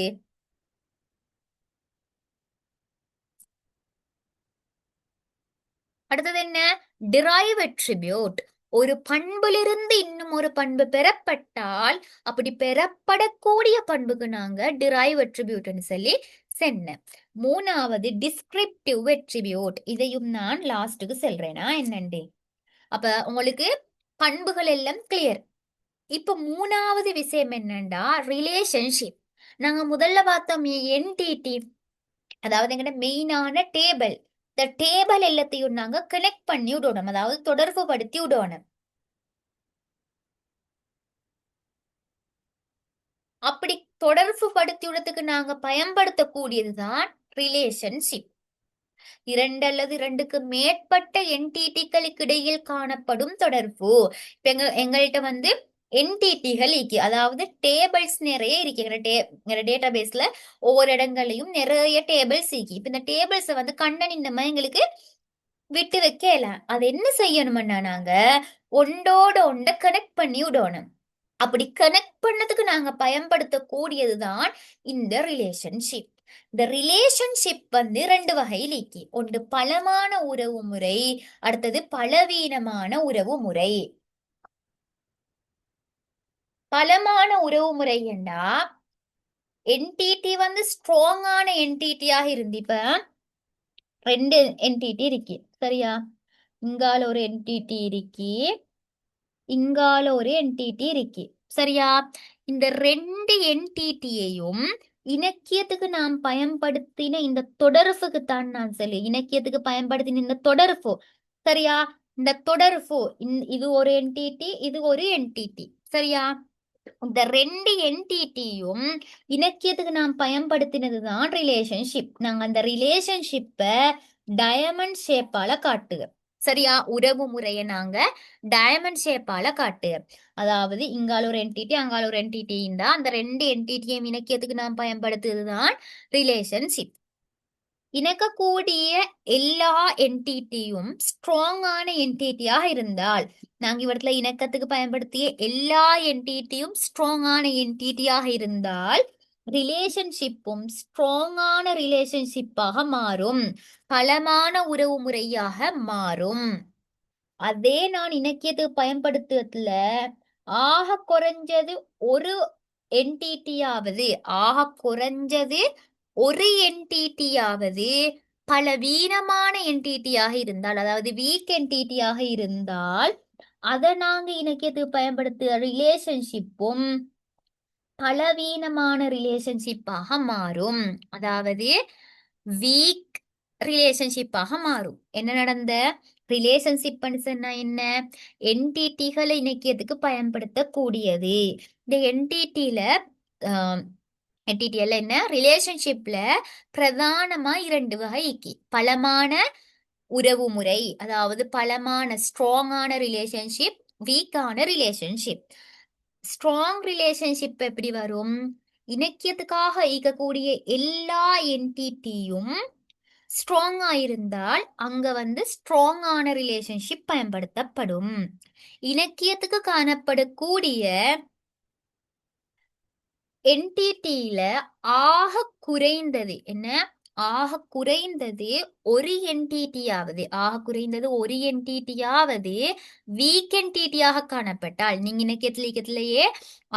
Speaker 1: என்ன? Drive attribute. ஒரு பண்பிலிருந்து இன்னும் ஒரு பண்பு பெறப்பட்டால் அப்படி பெறப்படக்கூடிய பண்புக்கு நாங்க டிரைவ் அட்ரிபியூட்னு சொல்லி சொன்னேன். மூணாவது டிஸ்கிரிப்டிவ் அட்ரிபியூட். இதையும் நான் லாஸ்ட்டுக்கு சொல்றேனா என்னண்டே. அப்ப உங்களுக்கு பண்புகள் எல்லாம் கிளியர். இப்ப மூணாவது விஷயம் என்னண்டா ரிலேஷன்ஷிப். நாங்க முதல்ல பார்த்தோம் என்டிடி, அதாவது எங்கட மெயினான டேபிள். இந்த டேபிள் எல்லாத்தையும் நாங்க கனெக்ட் பண்ணி விடணும், அதாவது தொடர்பு படுத்தி விடணும். அப்படி தொடர்பு படுத்தி விடத்துக்கு நாங்க பயன்படுத்தக்கூடியதுதான் ரிலேஷன்ஷிப். 2 அல்லது 2க்கு மேற்பட்ட என்டிடிகளுக்கு இடையில் காணப்படும் தொடர்பு. எங்கள்கிட்ட வந்து என்டிடிகள் இருக்கு, அதாவது டேபிள்ஸ் நிறைய இருக்கு. எங்க டேட்டா பேஸ்ல ஒவ்வொரு இடங்களையும் நிறைய டேபிள்ஸ் இருக்கு. இப்ப இந்த டேபிள்ஸை வந்து கண்ணனின்னமா எங்களுக்கு விட்டு வைக்கல. அது என்ன செய்யணும்னா நாங்க ஒன்றோட ஒண்ட கனெக்ட் பண்ணி விடணும். அப்படி கனெக்ட் பண்ணதுக்கு நாங்க பயன்படுத்தக்கூடியதுதான் இந்த ரிலேஷன்ஷிப். இந்த ரிலேஷன்ஷிப் வந்து 2 வகையில் இருக்கு. ஒன்று பலமான உறவு முறை, அடுத்தது பலவீனமான உறவு முறை. பலமான உறவு முறை என்றா என்டிடி வந்து ஸ்ட்ராங்கான என்டிட்டியாக இருந்து, இப்ப 2 என்டிடி இருக்கு. சரியா? இங்கால ஒரு என்டிடி இருக்கு, இங்கால ஒரு என்டிடி இருக்கு. சரியா? இந்த 2 என்டிடியையும் இலக்கியத்துக்கு நாம் பயன்படுத்தின இந்த தொடர்புக்கு தான் நான் சொல்லி இலக்கியத்துக்கு பயன்படுத்தின இந்த தொடர்பு. சரியா? இந்த தொடர்பு இது ஒரு என்டிடி, இது ஒரு என்டிடி. சரியா? இந்த 2 என்டிட்டியும் இலக்கியத்துக்கு நாம் பயன்படுத்தினதுதான் ரிலேஷன்ஷிப். நாங்க அந்த ரிலேஷன்ஷிப்பை டயமண்ட் ஷேப்பால காட்டுக. சரியா? உறவு முறையை நாங்க டயமண்ட் ஷேப்பால காட்டு. அதாவது இங்கால ஒரு என்டிட்டி, அங்கால ஒரு என்டிட்டி இருந்தா அந்த 2 என்டிட்டியும் இணைக்கிறதுக்கு நாம் பயன்படுத்துவதுதான் ரிலேஷன்ஷிப். இணைக்கக்கூடிய எல்லா என்டிட்டியும் ஸ்ட்ராங்கான என்டிட்டியாக இருந்தால், நாங்க இவற்றில் இணக்கத்துக்கு பயன்படுத்திய எல்லா என்டிட்டியும் ஸ்ட்ராங்கான என்டிட்டியாக இருந்தால் ரிலேஷன்ஷிப்பும் ஸ்ட்ராங்கான ரிலேஷன்ஷிப்பாக மாறும், பலமான உறவு முறையாக மாறும். அதே நான் இலக்கியத்துக்கு பயன்படுத்துவதுல ஆக குறைஞ்சது ஒரு என்டிட்டியாவது, ஆக குறைஞ்சது ஒரு என்டிட்டியாவது பலவீனமான என்டிட்டியாக இருந்தால், அதாவது வீக் என்டிட்டியாக இருந்தால் அதை நாங்க இலக்கியத்துக்கு பயன்படுத்துகிற ரிலேஷன்ஷிப்பும் பலவீனமான ரிலேஷன்ஷிப்பாக மாறும். அதாவது வீக் ரிலேஷன்ஷிப்பாக மாறும். என்ன நடந்த ரிலேஷன்ஷிப் சொன்னா என்ன? என்டிட்டிகளை இணைக்கிறதுக்கு பயன்படுத்தக்கூடியது. இந்த என்டிடில என்ன ரிலேஷன்ஷிப்ல பிரதானமா இரண்டு வகைக்கு பலமான உறவு முறை, அதாவது பலமான ஸ்ட்ராங்கான ரிலேஷன்ஷிப், வீக்கான ரிலேஷன்ஷிப். ஸ்ட்ராங் ரிலேஷன்ஷிப் எப்படி வரும்? இணைக்கியத்துக்காக ஈக்கக்கூடிய எல்லா என்டிட்டியும் ஸ்ட்ராங்கா இருந்தால் அங்க ஸ்ட்ராங்கான ரிலேஷன்ஷிப் பயன்படுத்தப்படும். இலக்கியத்துக்கு காணப்படக்கூடிய என்டிட்டியில ஆக குறைந்தது என்ன? ஆக குறைந்தது ஒரு என்டிட்டியாவது வீக் என்டிட்டியாக காணப்பட்டால், நீங்க இலக்கியத்திலேயே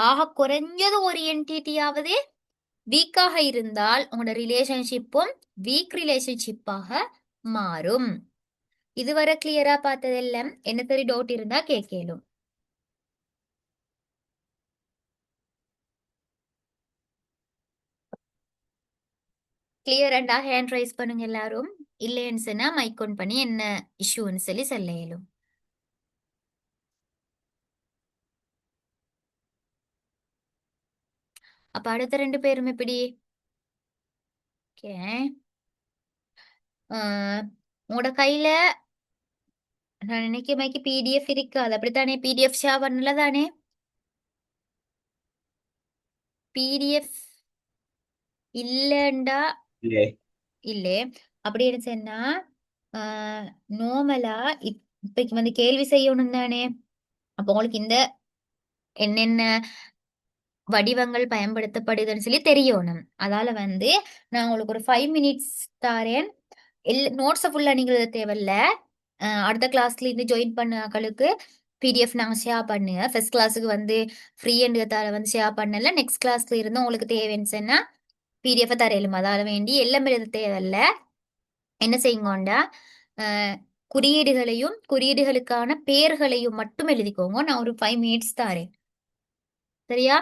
Speaker 1: ஆக குறைஞ்சது ஒரு என்டிட்டியாவது வீக்காக இருந்தால் உங்களோட ரிலேஷன்ஷிப்பும் வீக் ரிலேஷன்ஷிப்பாக மாறும். இதுவரை கிளியரா பார்த்ததெல்லாம் என்ன சரி டவுட் இருந்தா கேட்கலும். கிளியரண்டா ஹேண்ட் ரைஸ் பண்ணுங்க எல்லாரும். இல்லைன்னு சொன்னா மைக் ஆன் பண்ணி என்ன இஷ்யூன்னு சொல்லி சொல்ல இயலும். அப்ப அடுத்த ரெண்டு பேரும் எப்படி? ஓகே. உங்களோட கையில நான் நினைக்க பிடிஎஃப் இருக்காது அப்படித்தானே? பிடிஎஃப் ஷேர் பண்ணல தானே? பிடிஎஃப் இல்லண்டா இல்லே அப்படின்னு சொன்னா நார்மலா இப்ப கேள்வி செய்யணும் தானே? அப்ப உங்களுக்கு இந்த என்னென்ன வடிவங்கள் பயன்படுத்தப்படுதுன்னு சொல்லி தெரியணும். அதால நான் உங்களுக்கு ஒரு 5 மினிட்ஸ் தாரேன். நோட்ஸை ஃபுல்லா நீங்க எழுத தேவையில்ல. அடுத்த கிளாஸ்ல இருந்து ஜாயின் பண்ண ஆக்களுக்கு பிடிஎஃப் நாங்கள் ஷேர் பண்ணுங்க. ஃபர்ஸ்ட் கிளாஸுக்கு ஃப்ரீ ஷேர் பண்ணல. நெக்ஸ்ட் கிளாஸ்ல இருந்து உங்களுக்கு தேவைன்னு சொன்னா பிடிஎஃப் தரையிலும். அதால வேண்டி எல்லாம் எழுத தேவையில்ல. என்ன செய்யுங்கோண்டா குறியீடுகளையும் குறியீடுகளுக்கான பேர்களையும் மட்டும் எழுதிக்கோங்க. நான் ஒரு 5 மினிட்ஸ் தாரேன். சரியா?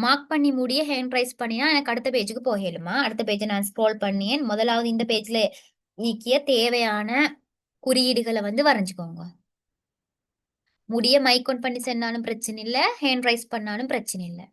Speaker 1: மார்க் பண்ணி முடிய ஹேண்ட் ரைஸ் பண்ணினா எனக்கு அடுத்த பேஜுக்கு போகலுமா? அடுத்த பேஜை நான் ஸ்க்ரோல் பண்ணியேன். முதலாவது இந்த பேஜ்ல ஈக்கிய தேவையான குறியீடுகளை வரைஞ்சுக்கோங்க. முடிய மைக் ஆன் பண்ணி சென்னாலும் பிரச்சனை இல்லை, ஹேண்ட் ரைஸ் பண்ணாலும் பிரச்சனை இல்லை.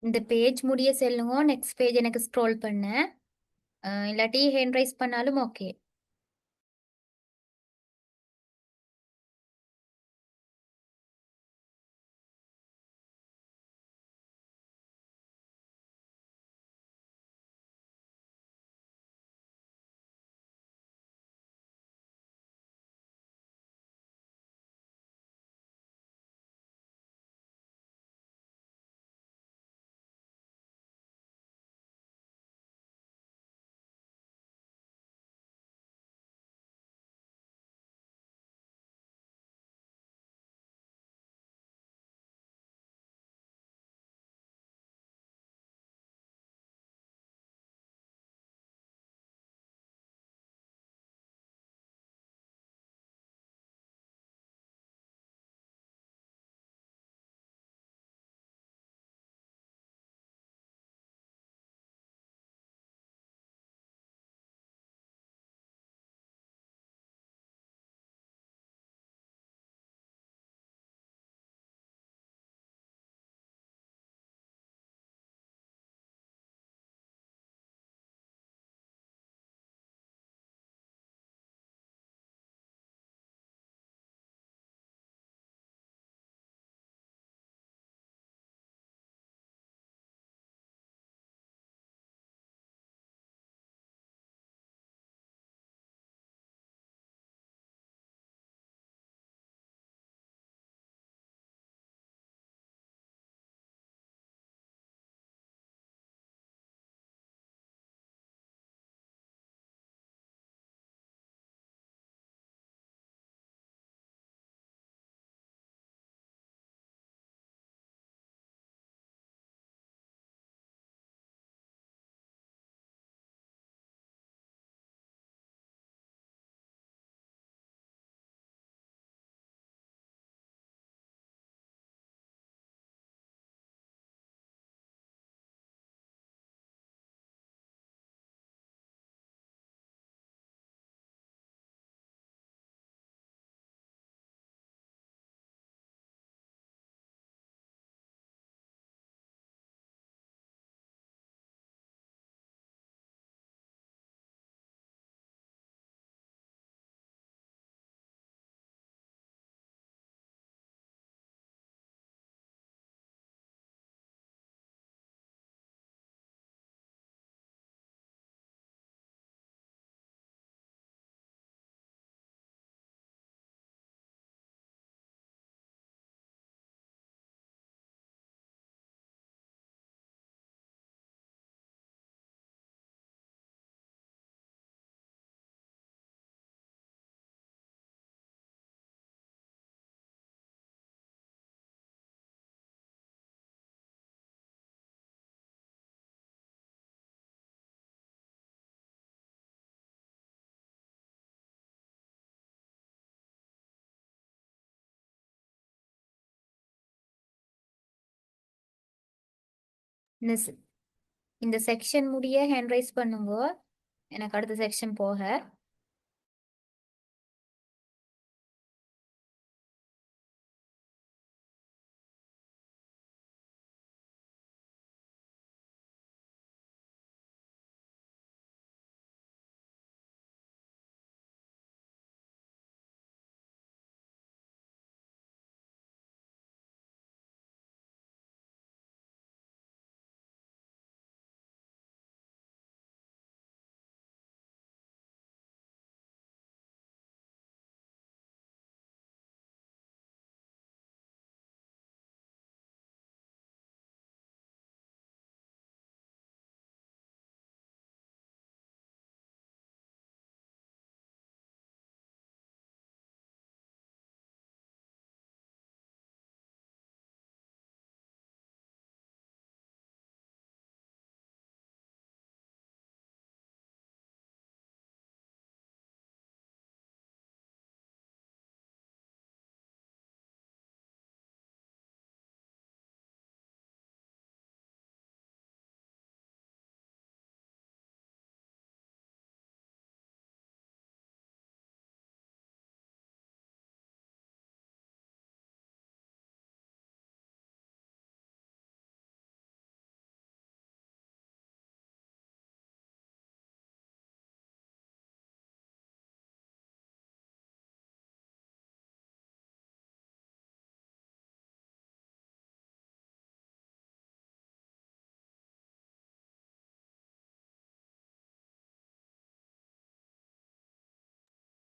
Speaker 1: இந்த பேஜ் முடிய செல்லுங்க, நெக்ஸ்ட் பேஜ் எனக்கு ஸ்க்ரோல் பண்ண. இல்லாட்டி ஹேண்ட் ரைஸ் பண்ணாலும் ஓகே. இந்த se- இந்த செக்ஷன் முடிய ஹேண்ட் ரைஸ் பண்ணுங்க, எனக்கு அடுத்த செக்ஷன் போக.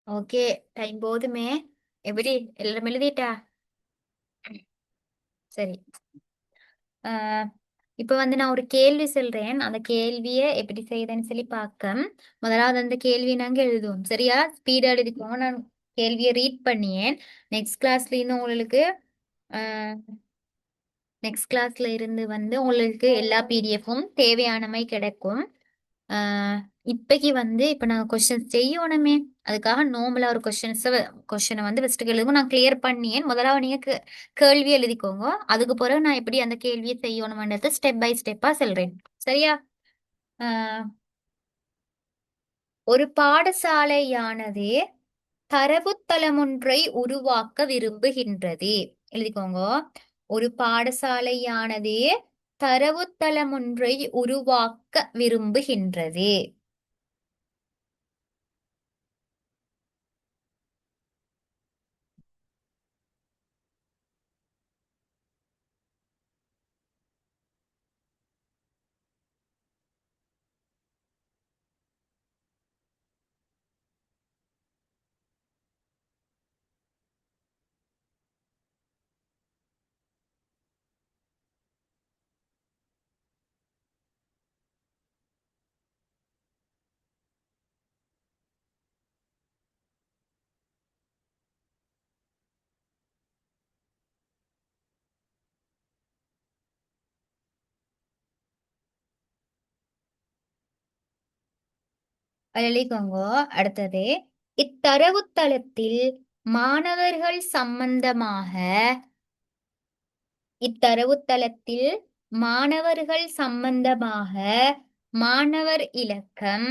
Speaker 1: ஓகே, டைம் போதுமே. எப்படி எல்லாரும் எழுதிட்டா? சரி. ஆஹ் இப்ப வந்து நான் ஒரு கேள்வி சொல்றேன். அந்த கேள்வியை எப்படி செய்யுதுன்னு சொல்லி பார்க்க. முதலாவது அந்த கேள்வியை நாங்க எழுதுவோம். சரியா? ஸ்பீடா எழுதிக்கோங்க. நான் கேள்வியை ரீட் பண்ணியேன். நெக்ஸ்ட் கிளாஸ்ல இருந்து உங்களுக்கு நெக்ஸ்ட் கிளாஸ்ல இருந்து வந்து உங்களுக்கு எல்லா பிடிஎஃப்பும் தேவையானமை கிடைக்கும். ஆஹ் இப்பைக்கு வந்து இப்ப நாங்க கொஸ்டின்ஸ் செய்யணுமே. அதுக்காக நார்மலா ஒரு கொஸ்டினை வந்து ஃபர்ஸ்ட் எழுதுவோம். நான் கிளியர் பண்ணியேன். முதலாவது நீங்க கேள்வி எழுதிக்கோங்க. அதுக்கு பிறகு நான் எப்படி அந்த கேள்வியை செய்யணும்ன்றது ஸ்டெப் பை ஸ்டெப்பா சொல்றேன். சரியா? ஆஹ் ஒரு பாடசாலையானது தரவுத்தளமொன்றை உருவாக்க விரும்புகின்றது. எழுதிக்கோங்க. ஒரு பாடசாலையானது தரவுத்தளமொன்றை உருவாக்க விரும்புகின்றது. எழுதிக்கோங்க. அடுத்தது, இத்தரவுத்தளத்தில் மாணவர்கள் சம்பந்தமாக இத்தரவுத்தளத்தில் மாணவர்கள் சம்பந்தமாக மாணவர் இலக்கம்,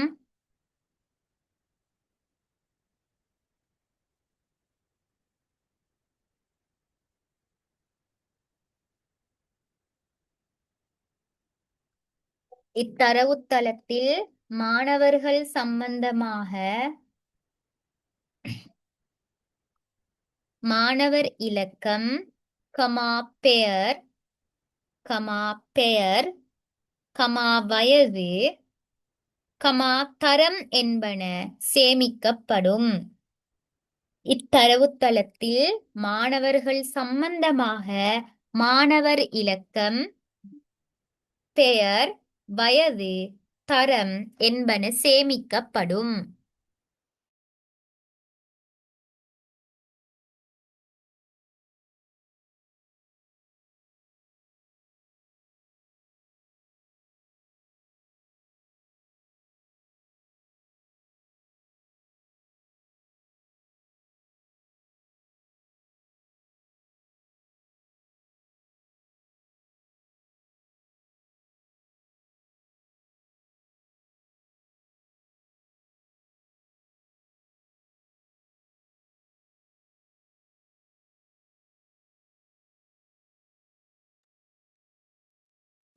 Speaker 1: இத்தரவுத்தளத்தில் மாணவர்கள் சம்பந்தமாக மாணவர் இலக்கம், கமா பெயர், கமா பெயர், கமா வயது, கமா தரம் என்பன சேமிக்கப்படும். இத்தரவுத்தளத்தில் மாணவர்கள் சம்பந்தமாக மாணவர் இலக்கம், பெயர், வயது, தரம் என்பன சேமிக்கப்படும்.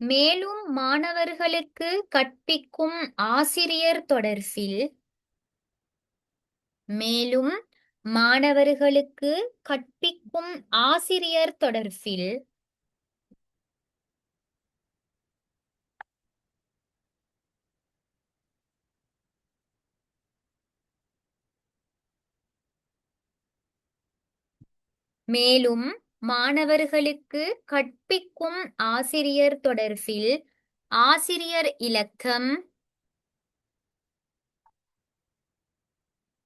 Speaker 1: மேலும் மாணவர்களுக்கு கற்பிக்கும் ஆசிரியர் தொடர்பில் மேலும் மாணவர்களுக்கு கற்பிக்கும் ஆசிரியர் தொடர்பில் மேலும் மாணவர்களுக்கு கற்பிக்கும் ஆசிரியர் தொடர்பில் ஆசிரியர் இலக்கம்,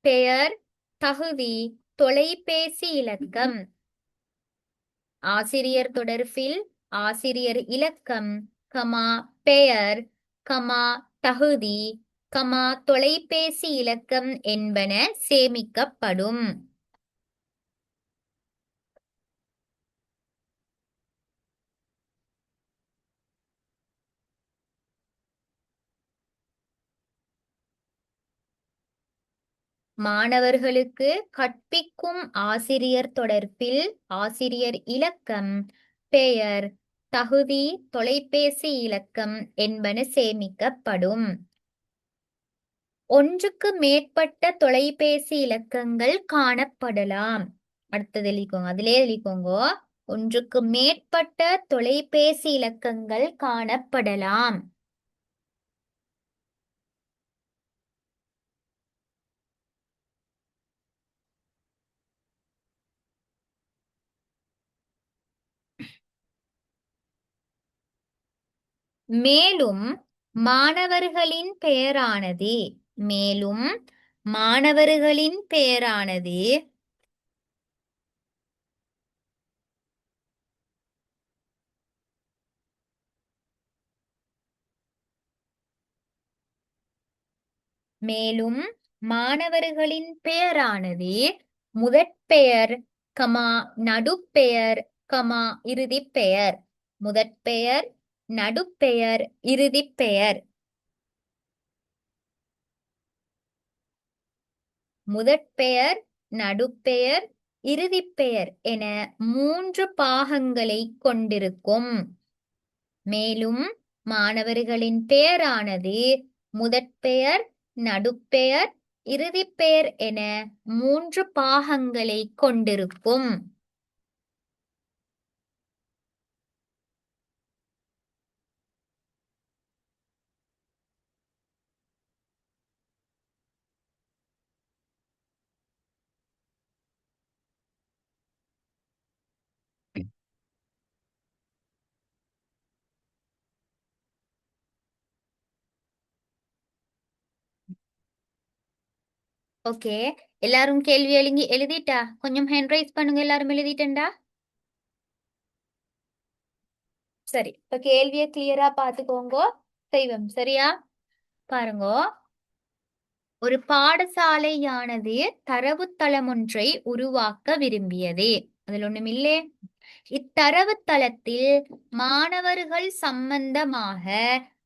Speaker 1: பெயர், தகுதி, தொலைபேசி இலக்கம். ஆசிரியர் தொடர்பில் ஆசிரியர் இலக்கம், கமா பெயர், கமா தகுதி, கமா தொலைபேசி இலக்கம் என்பன சேமிக்கப்படும். மாணவர்களுக்கு கற்பிக்கும் ஆசிரியர் தொடர்பில் ஆசிரியர் இலக்கம், பெயர், தகுதி, தொலைபேசி இலக்கம் என்பன சேமிக்கப்படும். ஒன்றுக்கு மேற்பட்ட தொலைபேசி இலக்கங்கள் காணப்படலாம். அடுத்தது எழுதிக்கோங்க. அதிலே எழுதிக்கோங்க. ஒன்றுக்கு மேற்பட்ட தொலைபேசி இலக்கங்கள் காணப்படலாம். மேலும் மாணவர்களின் பெயரானது மேலும் மாணவர்களின் பெயரானது மேலும் மாணவர்களின் பெயரானது முதற்பெயர் கமா நடுப்பெயர் கமா இறுதிப்பெயர் முதற்பெயர் நடுப்பெயர் இறுதிப்பெயர் முதற்பெயர் நடுப்பெயர் இறுதிப்பெயர் என 3 பாகங்களை கொண்டிருக்கும். மேலும் மாணவர்களின் பெயரானது முதற்பெயர் நடுப்பெயர் இறுதிப்பெயர் என 3 பாகங்களை கொண்டிருக்கும். ஓகே, எல்லாரும் கேள்வி எழுதிட்டா? கொஞ்சம் ஹேண்ட் ரைஸ் பண்ணுங்க. எல்லாரும் எழுதிட்டா? சரி, இப்ப கேள்வியை கிளியரா பாத்துக்கோங்க. செய்வோம், சரியா? பாருங்க. ஒரு பாடசாலையானது தரவுத்தளம் ஒன்றை உருவாக்க விரும்பியது. அதில் ஒண்ணுமில்லே. இத்தரவுத்தளத்தில் மாணவர்கள் சம்பந்தமாக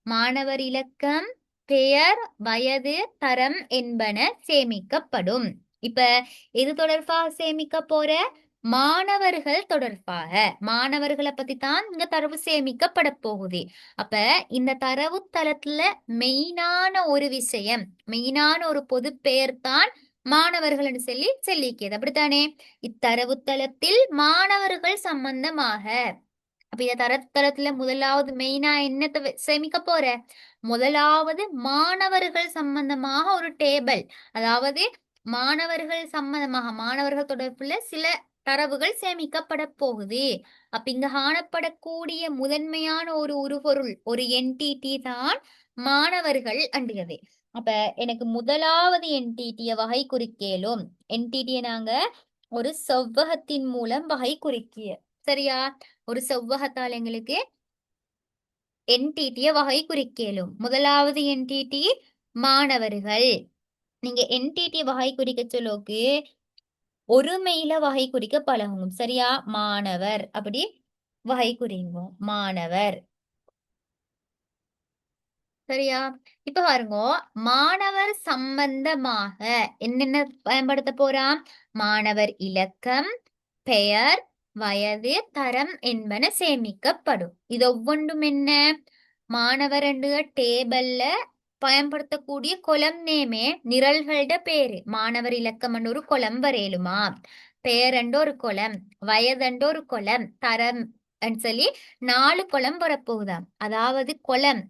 Speaker 1: மாணவர் இலக்கம், பெயர், வயது, தரம் என்பன சேமிக்கப்படும். இப்ப எது தொடர்பாக சேமிக்க போற? மாணவர்கள் தொடர்பாக. மாணவர்களை பத்தி தான் இங்க தரவு சேமிக்கப்பட போகுது. அப்ப இந்த தரவுத்தளத்துல மெயினான ஒரு விஷயம், மெயினான ஒரு பொது பெயர் தான் மாணவர்கள் சொல்லி சொல்லிக்கிறது. அப்படித்தானே? இத்தரவுத்தளத்தில் மாணவர்கள் சம்பந்தமாக. அப்ப இந்த தரவுத்தளத்துல முதலாவது மெயினா என்னத்தை சேமிக்க போற? முதலாவது மாணவர்கள் சம்பந்தமாக ஒரு டேபிள், அதாவது மாணவர்கள் சம்பந்தமாக மாணவர்கள் தொடர்புல சில தரவுகள் சேமிக்கப்பட போகுது. அப்ப இங்க காணப்படக்கூடிய முதன்மையான ஒரு உருபொருள், ஒரு என்டிடி தான் மாணவர்கள் அண்டியது. அப்ப எனக்கு முதலாவது என்டிடிய வகை குறிக்கலும். என்டிடியை நாங்க ஒரு செவ்வகத்தின் மூலம் வகை குறிக்கிய, சரியா? ஒரு செவ்வகத்தால் எங்களுக்கு என்டிடிய வகை குறிக்கலும். முதலாவது என்டிடி மாணவர்கள். நீங்க என்டிடி வகை குறிக்க சொல்லோக்கு ஒருமையில வகை குறிக்க பழகும், சரியா? மாணவர் அப்படி வகை குறிங்க, மாணவர், சரியா? இப்ப பாருங்க, மாணவர் சம்பந்தமாக என்னென்ன பயன்படுத்த போறான்? மாணவர் இலக்கம், பெயர், வயது, தரம் என்பன சேமிக்கப்படும். இது ஒவ்வொன்றும் என்ன? மாணவர் டேபிள்ல பயன்படுத்தக்கூடிய கொலம் நேமே நிரல்களோட பேரு. மாணவர் இலக்கம் ஒரு கொலம் வரையலுமா, பெயர் ஒரு கொலம், வயது ஒரு கொலம், தரம் சொல்லி 4 கொலம் வரப்போகுதாம். அதாவது கொலம்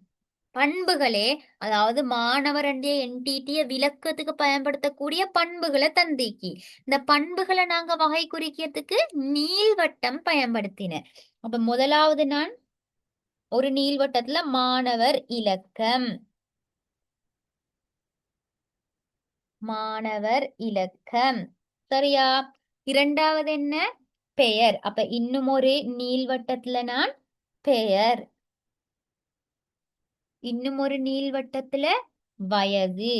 Speaker 1: பண்புகளே, அதாவது மாணவர் என்டிடிய விளக்கத்துக்கு பயன்படுத்தக்கூடிய பண்புகளை தந்திக்கு. இந்த பண்புகளை நாங்க வகை குறிக்கிறதுக்கு நீள்வட்டம் பயன்படுத்தினேன். அப்ப முதலாவது நான் ஒரு நீள்வட்டத்துல மாணவர் இலக்கம், மாணவர் இலக்கம், சரியா? இரண்டாவது என்ன? பெயர். அப்ப இன்னும் ஒரு நீள்வட்டத்துல நான் பெயர், இன்னும் ஒரு நீள்வட்டத்துல வயது,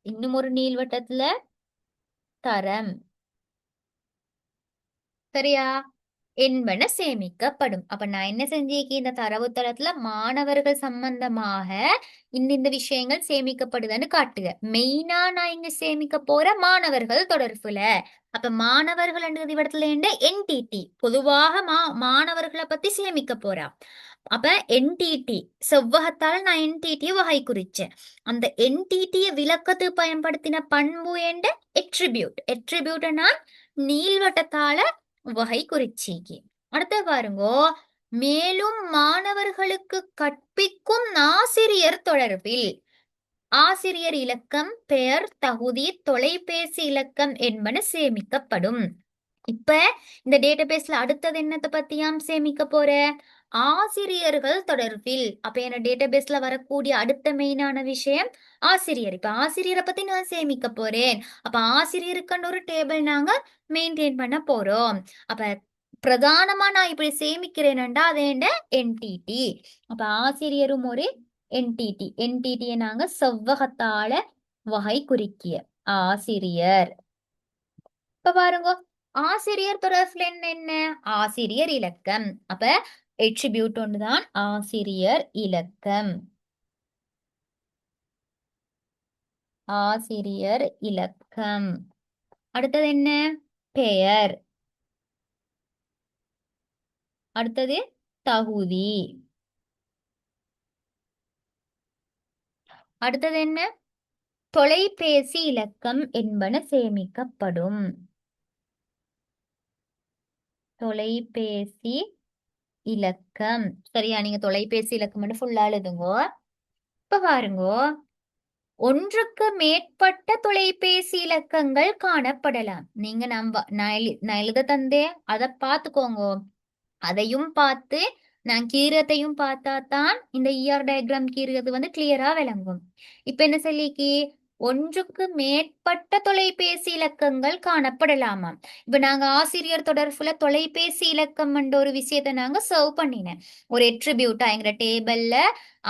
Speaker 1: இன்னும் ஒரு நீள்வட்டத்துல தரம், சரியா? என்பன சேமிக்கப்படும். அப்ப நான் என்ன செஞ்சேன்? இந்த தரவுத்தளத்துல மாணவர்கள் சம்பந்தமாக இந்த விஷயங்கள் சேமிக்கப்படுதுன்னு காட்டுக. மெயினா நான் இங்க சேமிக்க போற மாணவர்கள் தொடர்புல. அப்ப மாணவர்கள் இடத்துல என்டிடி பொதுவாக மாணவர்களை பத்தி சேமிக்க போறா. அப்ப என்டிடி செவ்வகத்தால நான் என்டிடியை வகை குறிச்சேன். அந்த என்டிடியை விளக்கத்துக்கு பயன்படுத்தின பண்பு என்ற எட்ரிபியூட். எட்ரிபியூட்டை நான் நீள்வட்டத்தால வகை குறிச்சிக்கு. அடுத்த பாருங்கோ, மேலும் மாணவர்களுக்கு கற்பிக்கும் ஆசிரியர் தொடர்பில் ஆசிரியர் இலக்கம், பெயர், தகுதி, தொலைபேசி இலக்கம் என்பன சேமிக்கப்படும். இப்ப இந்த டேட்டாபேஸ்ல அடுத்தது என்னத்தை பத்தியாம் சேமிக்க போற? ஆசிரியர்கள் தொடர்பில். அப்ப என்ன டேட்டாபேஸ்ல வரக்கூடிய அடுத்த மெயினான விஷயம் ஆசிரியர். இப்ப ஆசிரியரை பத்தி நான் சேமிக்க போறேன். அப்ப ஆசிரியருக்குன்னு ஒரு டேபிள் நாங்க மெயின்டைன் பண்ண போறோம். அப்ப பிரதானமா நான் இப்படி சேமிக்கிறேன்டா அது என்ன என்டிடி. அப்ப ஆசிரியரும் ஒரு என்டிடி. என்டிடியை நாங்க செவ்வகத்தால வகை குறிக்கிய ஆசிரியர். இப்ப பாருங்க, ஆசிரியர் தொடர்புல என்ன? ஆசிரியர் இலக்கம். அப்ப எட்ரிபியூட் ஒன்றுதான் ஆசிரியர் இலக்கம். ஆசிரியர் இலக்கம். அடுத்தது என்ன? பெயர். அடுத்தது தகுதி. அடுத்தது என்ன? தொலைபேசி இலக்கம் என்பன சேமிக்கப்படும். தொலைபேசி இலக்கம். சரியா? நீங்க தொலைபேசி இலக்கம் மட்டும் ஃபுல்லா எழுதுங்க. இப்ப பாருங்க, ஒன்றுக்கு மேற்பட்ட தொலைபேசி இலக்கங்கள் காணப்படலாம். நீங்க நான் எழுத தந்தே அதை பார்த்துக்கோங்க. அதையும் பார்த்து நான் கீறத்தையும் பார்த்தா தான் இந்த இஆர் டயக்ராம் கீறுறது வந்து கிளியரா விளங்கும். இப்ப என்ன சொல்லிக்கு? ஒன்றுக்கு மேற்பட்ட தொலைபேசி இலக்கங்கள் காணப்படலாமாம். இப்ப நாங்க ஆசிரியர் தொடர்புல தொலைபேசி இலக்கம் என்ற ஒரு விஷயத்த நாங்க சர்வ் பண்ணினேன். ஒரு எட்ரிபியூட்டா எங்கிற டேபிள்ல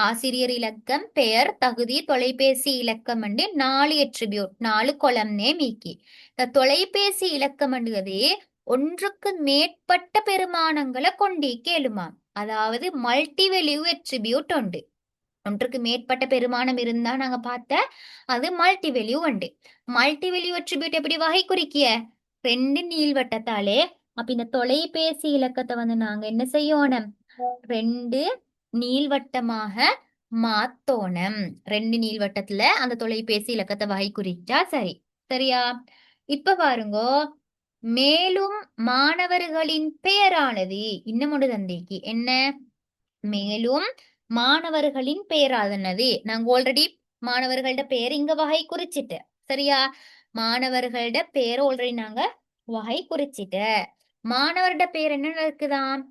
Speaker 1: ஆசிரியர் இலக்கம், பெயர், தகுதி, தொலைபேசி இலக்கம் 4 எட்ரிபியூட், 4 கொலம் நீக்கி இந்த தொலைபேசி இலக்கம் ஒன்றுக்கு மேற்பட்ட பெருமானங்களை கொண்டே கேளுமாம். அதாவது மல்டி வேல்யூ எட்ரிபியூட் உண்டு. ஒன்றுக்கு மேற்பட்ட பெருமானம் இருந்தா நாங்க பார்த்த அது மல்டி வேல்யூ உண்டு. மல்டி வேல்யூ எட்ரிபியூட் எப்படி வகை குறிக்கிய? 2 நீள்வட்டத்தாலே. அப்ப இந்த தொலைபேசி இலக்கத்தை வந்து நாங்க என்ன செய்யணும்? 2 நீள்வட்டமாக மாத்தோணும். 2 நீள்வட்டத்துல அந்த தொலைபேசி இலக்கத்தை வகை குறிச்சா சரி. சரியா? இப்ப பாருங்க, மேலும் மாணவர்களின் பெயரானது இன்னும் ஒன்று தந்தைக்கு என்ன? மேலும் மாணவர்களின் பெயரானது. நாங்க ஆல்ரெடி மாணவர்களோட பெயர் இங்க வகை குறிச்சிட்டு. சரியா? மாணவர்களோட பெயர் ஆல்ரெடி நாங்க வகை குறிச்சிட்டு. மாணவரோட பெயர் என்ன இருக்குதாம்?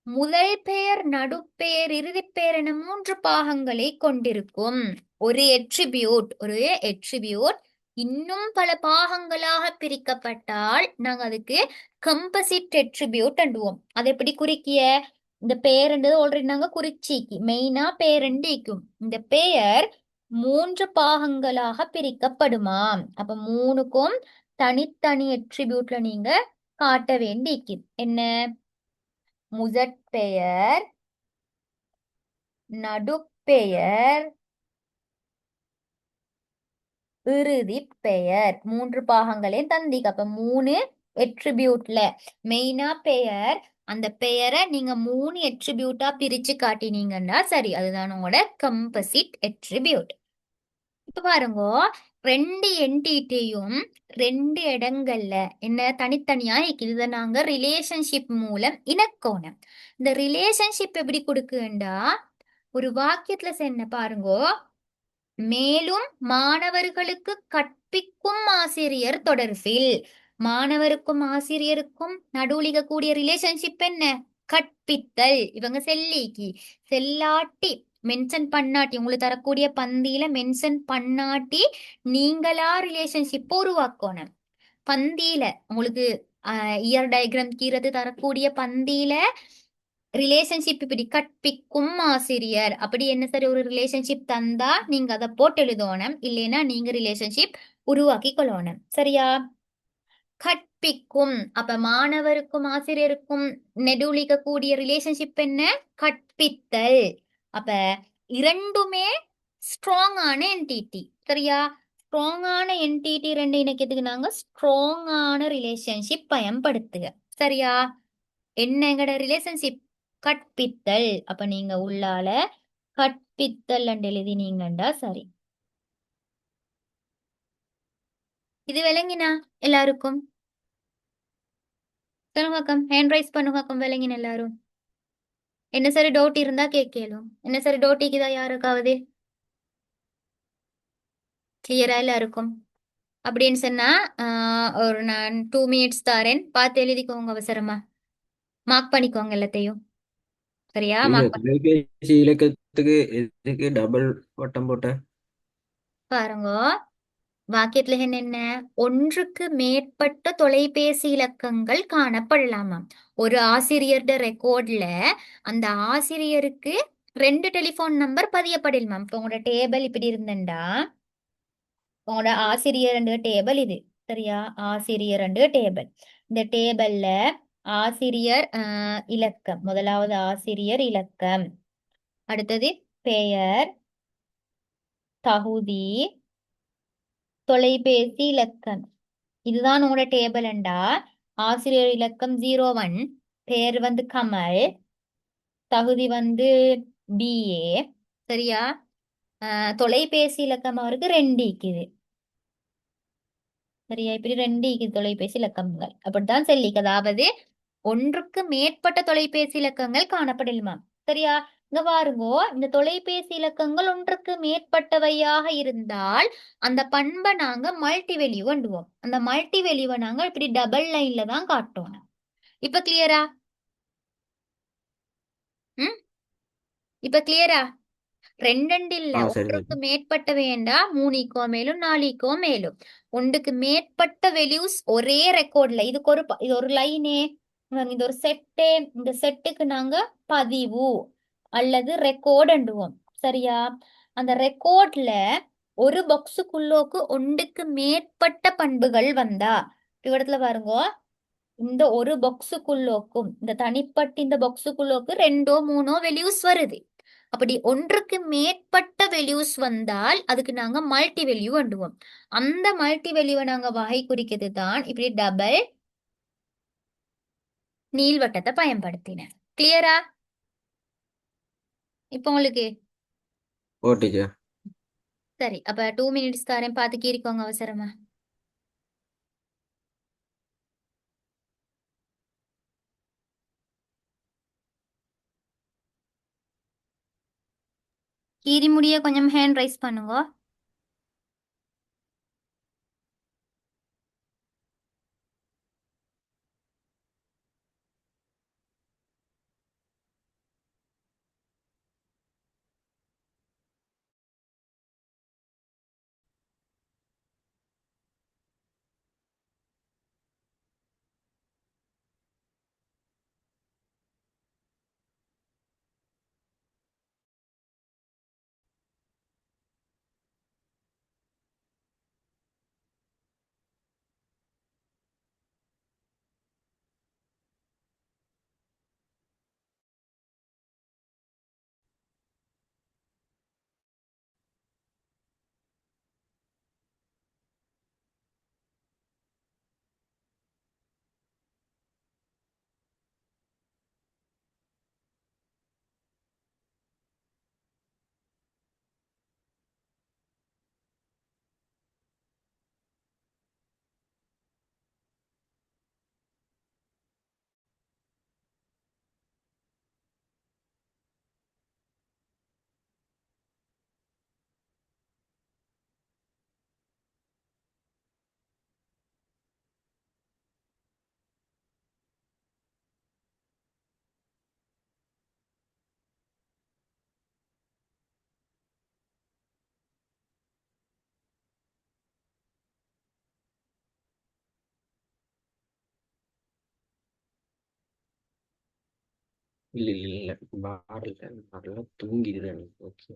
Speaker 1: முதல் பெயர், நடுப்பெயர், இறுதிப்பெயர் என 3 பாகங்களை கொண்டிருக்கும் ஒரு எட்ரிபியூட் இன்னும் பல பாகங்களாக பிரிக்கப்பட்டால் நாங்க அதுக்கு கம்பசிட் எட்ரிபியூட் அண்டுவோம். அது எப்படி குறிக்கிய? இந்த பெயர்ன்றது ஆல்ரெடி நாங்க குறிச்சிக்கு மெயினா பெயர்ண்டிக்கும். இந்த பெயர் 3 பாகங்களாக பிரிக்கப்படுமாம். அப்ப 3க்கும் தனித்தனி எட்ரிபியூட்ல நீங்க காட்ட வேண்டிக்கு. என்ன? முதற்பெயர், நடுப்பெயர், இறுதி பெயர். 3 பாகங்களையும் தந்திக்கு. அப்ப 3 எட்ரிபியூட்ல மெயினா பெயர். அந்த பெயரை நீங்க 3 எட்ரிபியூட்டா பிரிச்சு காட்டினீங்கன்னா சரி, அதுதான் உங்களோட கம்பசிட் எட்ரிபியூட். இப்ப பாருங்க, 2 என்டிட்டியும் 2 இடங்கள்ல என்ன தனித்தனியா இருக்குது. இதை நாங்க ரிலேஷன்ஷிப் மூலம் இணக்கணும். இந்த ரிலேஷன்ஷிப் எப்படி கொடுக்குண்டா, ஒரு வாக்கியத்துல சென்ன பாருங்கோ, மேலும் மாணவர்களுக்கு கற்பிக்கும் ஆசிரியர் தொடர்பில். மாணவருக்கும் ஆசிரியருக்கும் நடுவுல கூடிய ரிலேஷன்ஷிப் என்ன? கற்பித்தல். இவங்க செல்லிக்கு செல்லாட்டி மென்ஷன் பண்ணாட்டி, உங்களுக்கு தரக்கூடிய பந்தியில மென்ஷன் பண்ணாட்டி நீங்களா ரிலேஷன்ஷிப் உருவாக்கணும். பந்தியில உங்களுக்கு இயர் டயக்ராம் கீறது தரக்கூடிய பந்தியில ரிலேஷன்ஷிப் இப்படி கற்பிக்கும் ஆசிரியர் அப்படி என்ன சரி ஒரு ரிலேஷன்ஷிப் தந்தா நீங்க அதை போட்டு எழுதணும். இல்லைன்னா நீங்க ரிலேஷன்ஷிப் உருவாக்கி கொள்ளணும். சரியா? கற்பிக்கும். அப்ப மாணவருக்கும் ஆசிரியருக்கும் நெடுலிக்க கூடிய ரிலேஷன்ஷிப் என்ன? கற்பித்தல். அப்ப இரண்டுமே ஸ்ட்ராங்கான என்டிட்டி. சரியா? ஸ்ட்ராங்கான என்டிட்டி ரெண்டு இணைக்கிறதுக்கு நாங்க ஸ்ட்ராங்கான ரிலேஷன்ஷிப் பயன்படுத்துக. சரியா? என்ன எங்கட ரிலேஷன்ஷிப்? கற்பித்தல். அப்ப நீங்க உள்ளால கற்பித்தல் எழுதினீங்கண்டா சரி. இது விளங்கினா எல்லாருக்கும்? சொல்லுங்க, ஹேண்ட் ரைஸ் பண்ணுங்க, விளங்கின எல்லாரும். என்ன சரி டவுட் இருந்தா கேட்கலும். என்ன சரி டவுட் இருக்குதா யாருக்காவது? கிளியரா எல்லாருக்கும்? அப்படின்னு சொன்னா ஒரு நான் 2 மினிட்ஸ் தாரேன், பார்த்து எழுதிக்கோங்க அவசரமா. மார்க் பண்ணிக்கோங்க எல்லாத்தையும். சரியா?
Speaker 2: இல்ல
Speaker 1: மார்க் பண்ணி
Speaker 2: தொலைபேசி இலக்கத்துக்கு எதுக்கு டபுள் வட்டம் போட்ட?
Speaker 1: பாருங்க. வாக்கியத்துல என்ன? ஒன்றுக்கு மேற்பட்ட தொலைபேசி இலக்கங்கள் காணப்படலாமாம். ஒரு ஆசிரியர்ட ரெக்கார்ட்ல அந்த ஆசிரியருக்கு 2 டெலிபோன் நம்பர் பதியப்படலாமாம். இப்போ உங்களோட டேபிள் இப்படி இருந்தண்டா, உங்களோட ஆசிரியர் டேபிள் இது. சரியா? ஆசிரியர் டேபிள். இந்த டேபிள்ல ஆசிரியர் இலக்கம், முதலாவது ஆசிரியர் இலக்கம், அடுத்தது பெயர், தகுதி, தொலைபேசி இலக்கம். இதுதான் உங்களோட டேபிள்ண்டா. ஆசிரியர் இலக்கம் 01, பெயர் கமல், தகுதி BA. சரியா? தொலைபேசி இலக்கம் அவருக்கு 2 இருக்குது. சரியா? இப்படி 2 இருக்குது தொலைபேசி இலக்கங்கள். அப்படித்தான் சொல்லிக்கு. அதாவது ஒன்றுக்கு மேற்பட்ட தொலைபேசி இலக்கங்கள் காணப்படலுமா. சரியா? இங்க பாருங்கோ, இந்த தொலைபேசி இலக்கங்கள் ஒன்றுக்கு மேற்பட்டவையாக இருந்தால் அந்த பண்பை நாங்க மல்டி வேல்யூ கண்டுவோம். அந்த மல்டி வேல்யூவை நாங்க இப்படி டபுள் லைன்ல தான் காட்டணும். இப்ப கிளியரா? ம் இப்ப கிளியரா? ரெண்டு இல்ல,
Speaker 2: சரி
Speaker 1: ஒன்றுக்கு
Speaker 2: சரி.
Speaker 1: மேற்பட்ட வேண்டா, 3க்கோ மேலும் 4க்கோ மேலும் ஒன்றுக்கு மேற்பட்ட வெல்யூஸ் ஒரே ரெக்கார்ட்ல. இது ஒரு லைனே, இது ஒரு செட்டே. இந்த செட்டுக்கு நாங்க பதிவு அல்லது ரெக்கார்டுவோம். சரியா? அந்த ரெக்கார்ட்ல ஒரு பாக்ஸுக்குள்ளோக்கு ஒன்றுக்கு மேற்பட்ட பண்புகள் வந்தா, இடத்துல பாருங்க, இந்த ஒரு பாக்ஸுக்குள்ளோக்கும் இந்த தனிப்பட்ட இந்த பாக்ஸுக்குள்ளோக்கு 2 3 வெல்யூஸ் வருது. அப்படி ஒன்றுக்கு மேற்பட்ட வெல்யூஸ் வந்தால் அதுக்கு நாங்க மல்டி வெல்யூ பண்ணுவோம். அந்த மல்டி வெல்யூவை நாங்க வகை குறிக்கிறது தான் இப்படி டபுள் நீள்வட்டத்தை பயன்படுத்தினேன். கிளியரா? இப்போ உங்களுக்கு
Speaker 2: ஓ டீச்சர்.
Speaker 1: சரி. அப்ப 2 மினிட்ஸ் தாரேன், பார்த்து கீறிக்கோங்க அவசரமா. கீறி முடிய கொஞ்சம் ஹேண்ட் ரைஸ் பண்ணுங்க.
Speaker 2: இல்ல இல்ல இல்ல, பாடல நல்லா தூங்கிடுறேன். ஓகே.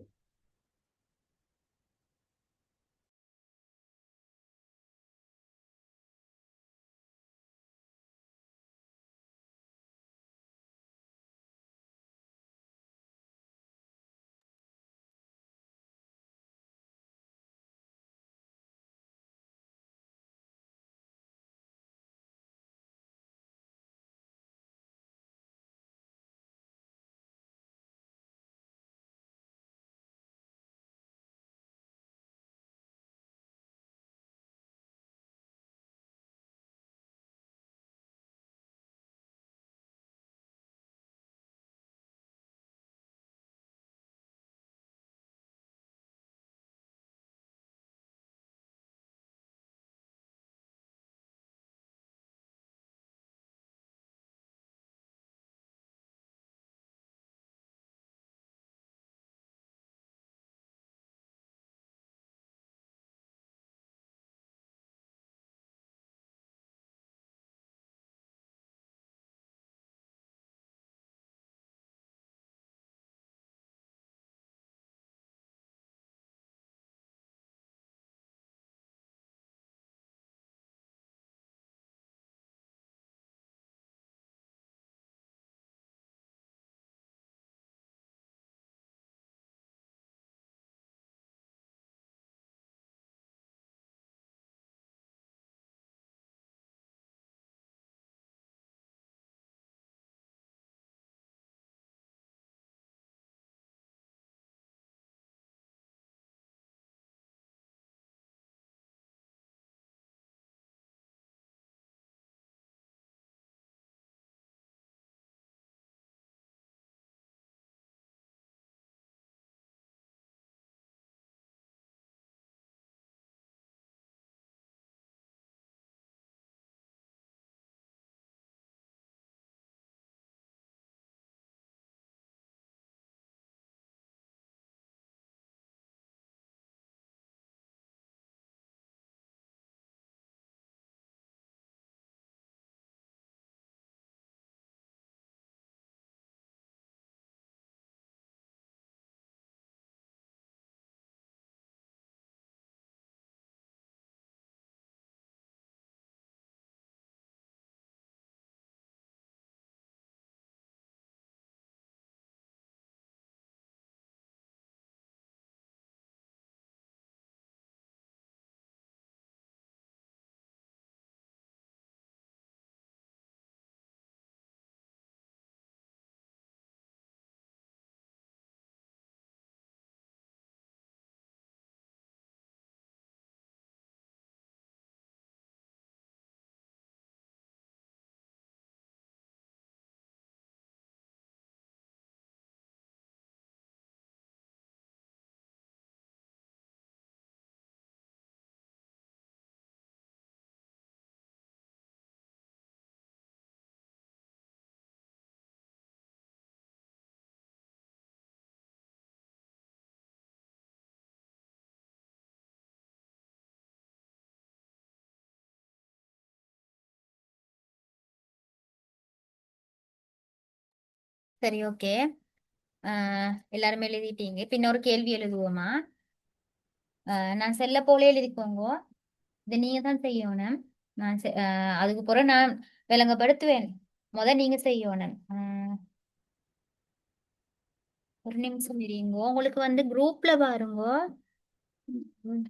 Speaker 1: சரி, ஓகே. எல்லாருமே எழுதிட்டீங்க. பின்ன ஒரு கேள்வி எழுதுவோமா? நான் செல்ல போல எழுதிக்கோங்க. இதை நீங்க தான் செய்யணும். அதுக்கு பிறகு நான் விளங்கப்படுத்துவேன். நீங்க செய்யணும். ஒரு நிமிஷம் இருங்க. உங்களுக்கு வந்து குரூப்ல பாருங்க. ம்.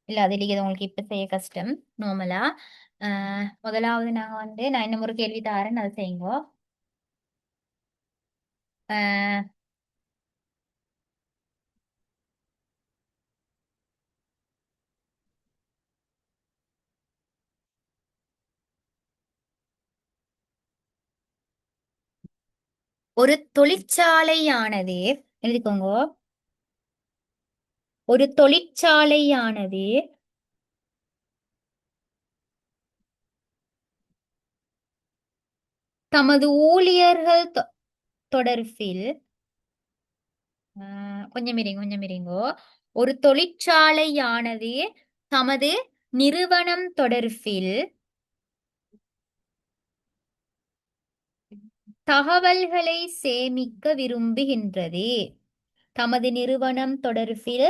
Speaker 1: இல்ல அது இல்லையே, உங்களுக்கு இப்ப செய்ய கஷ்டம். நார்மலா முதலாவது நான் இன்னும் ஒரு கேள்வி தாரேன், அதை செய்யுங்க. ஆஹ் ஒரு தொழிற்சாலையானது, எழுதிக்கோங்க. ஒரு தொழிற்சாலையானது தமது ஊழியர்கள் தொடர்பில் கொஞ்சம் இருங்கோ. ஒரு தொழிற்சாலையானது தமது நிறுவனம் தொடர்பில் தகவல்களை சேமிக்க விரும்புகின்றது. தமது நிறுவனம் தொடர்பில்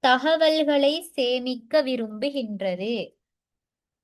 Speaker 1: தகவல்களை சேமிக்க விரும்புகின்றது.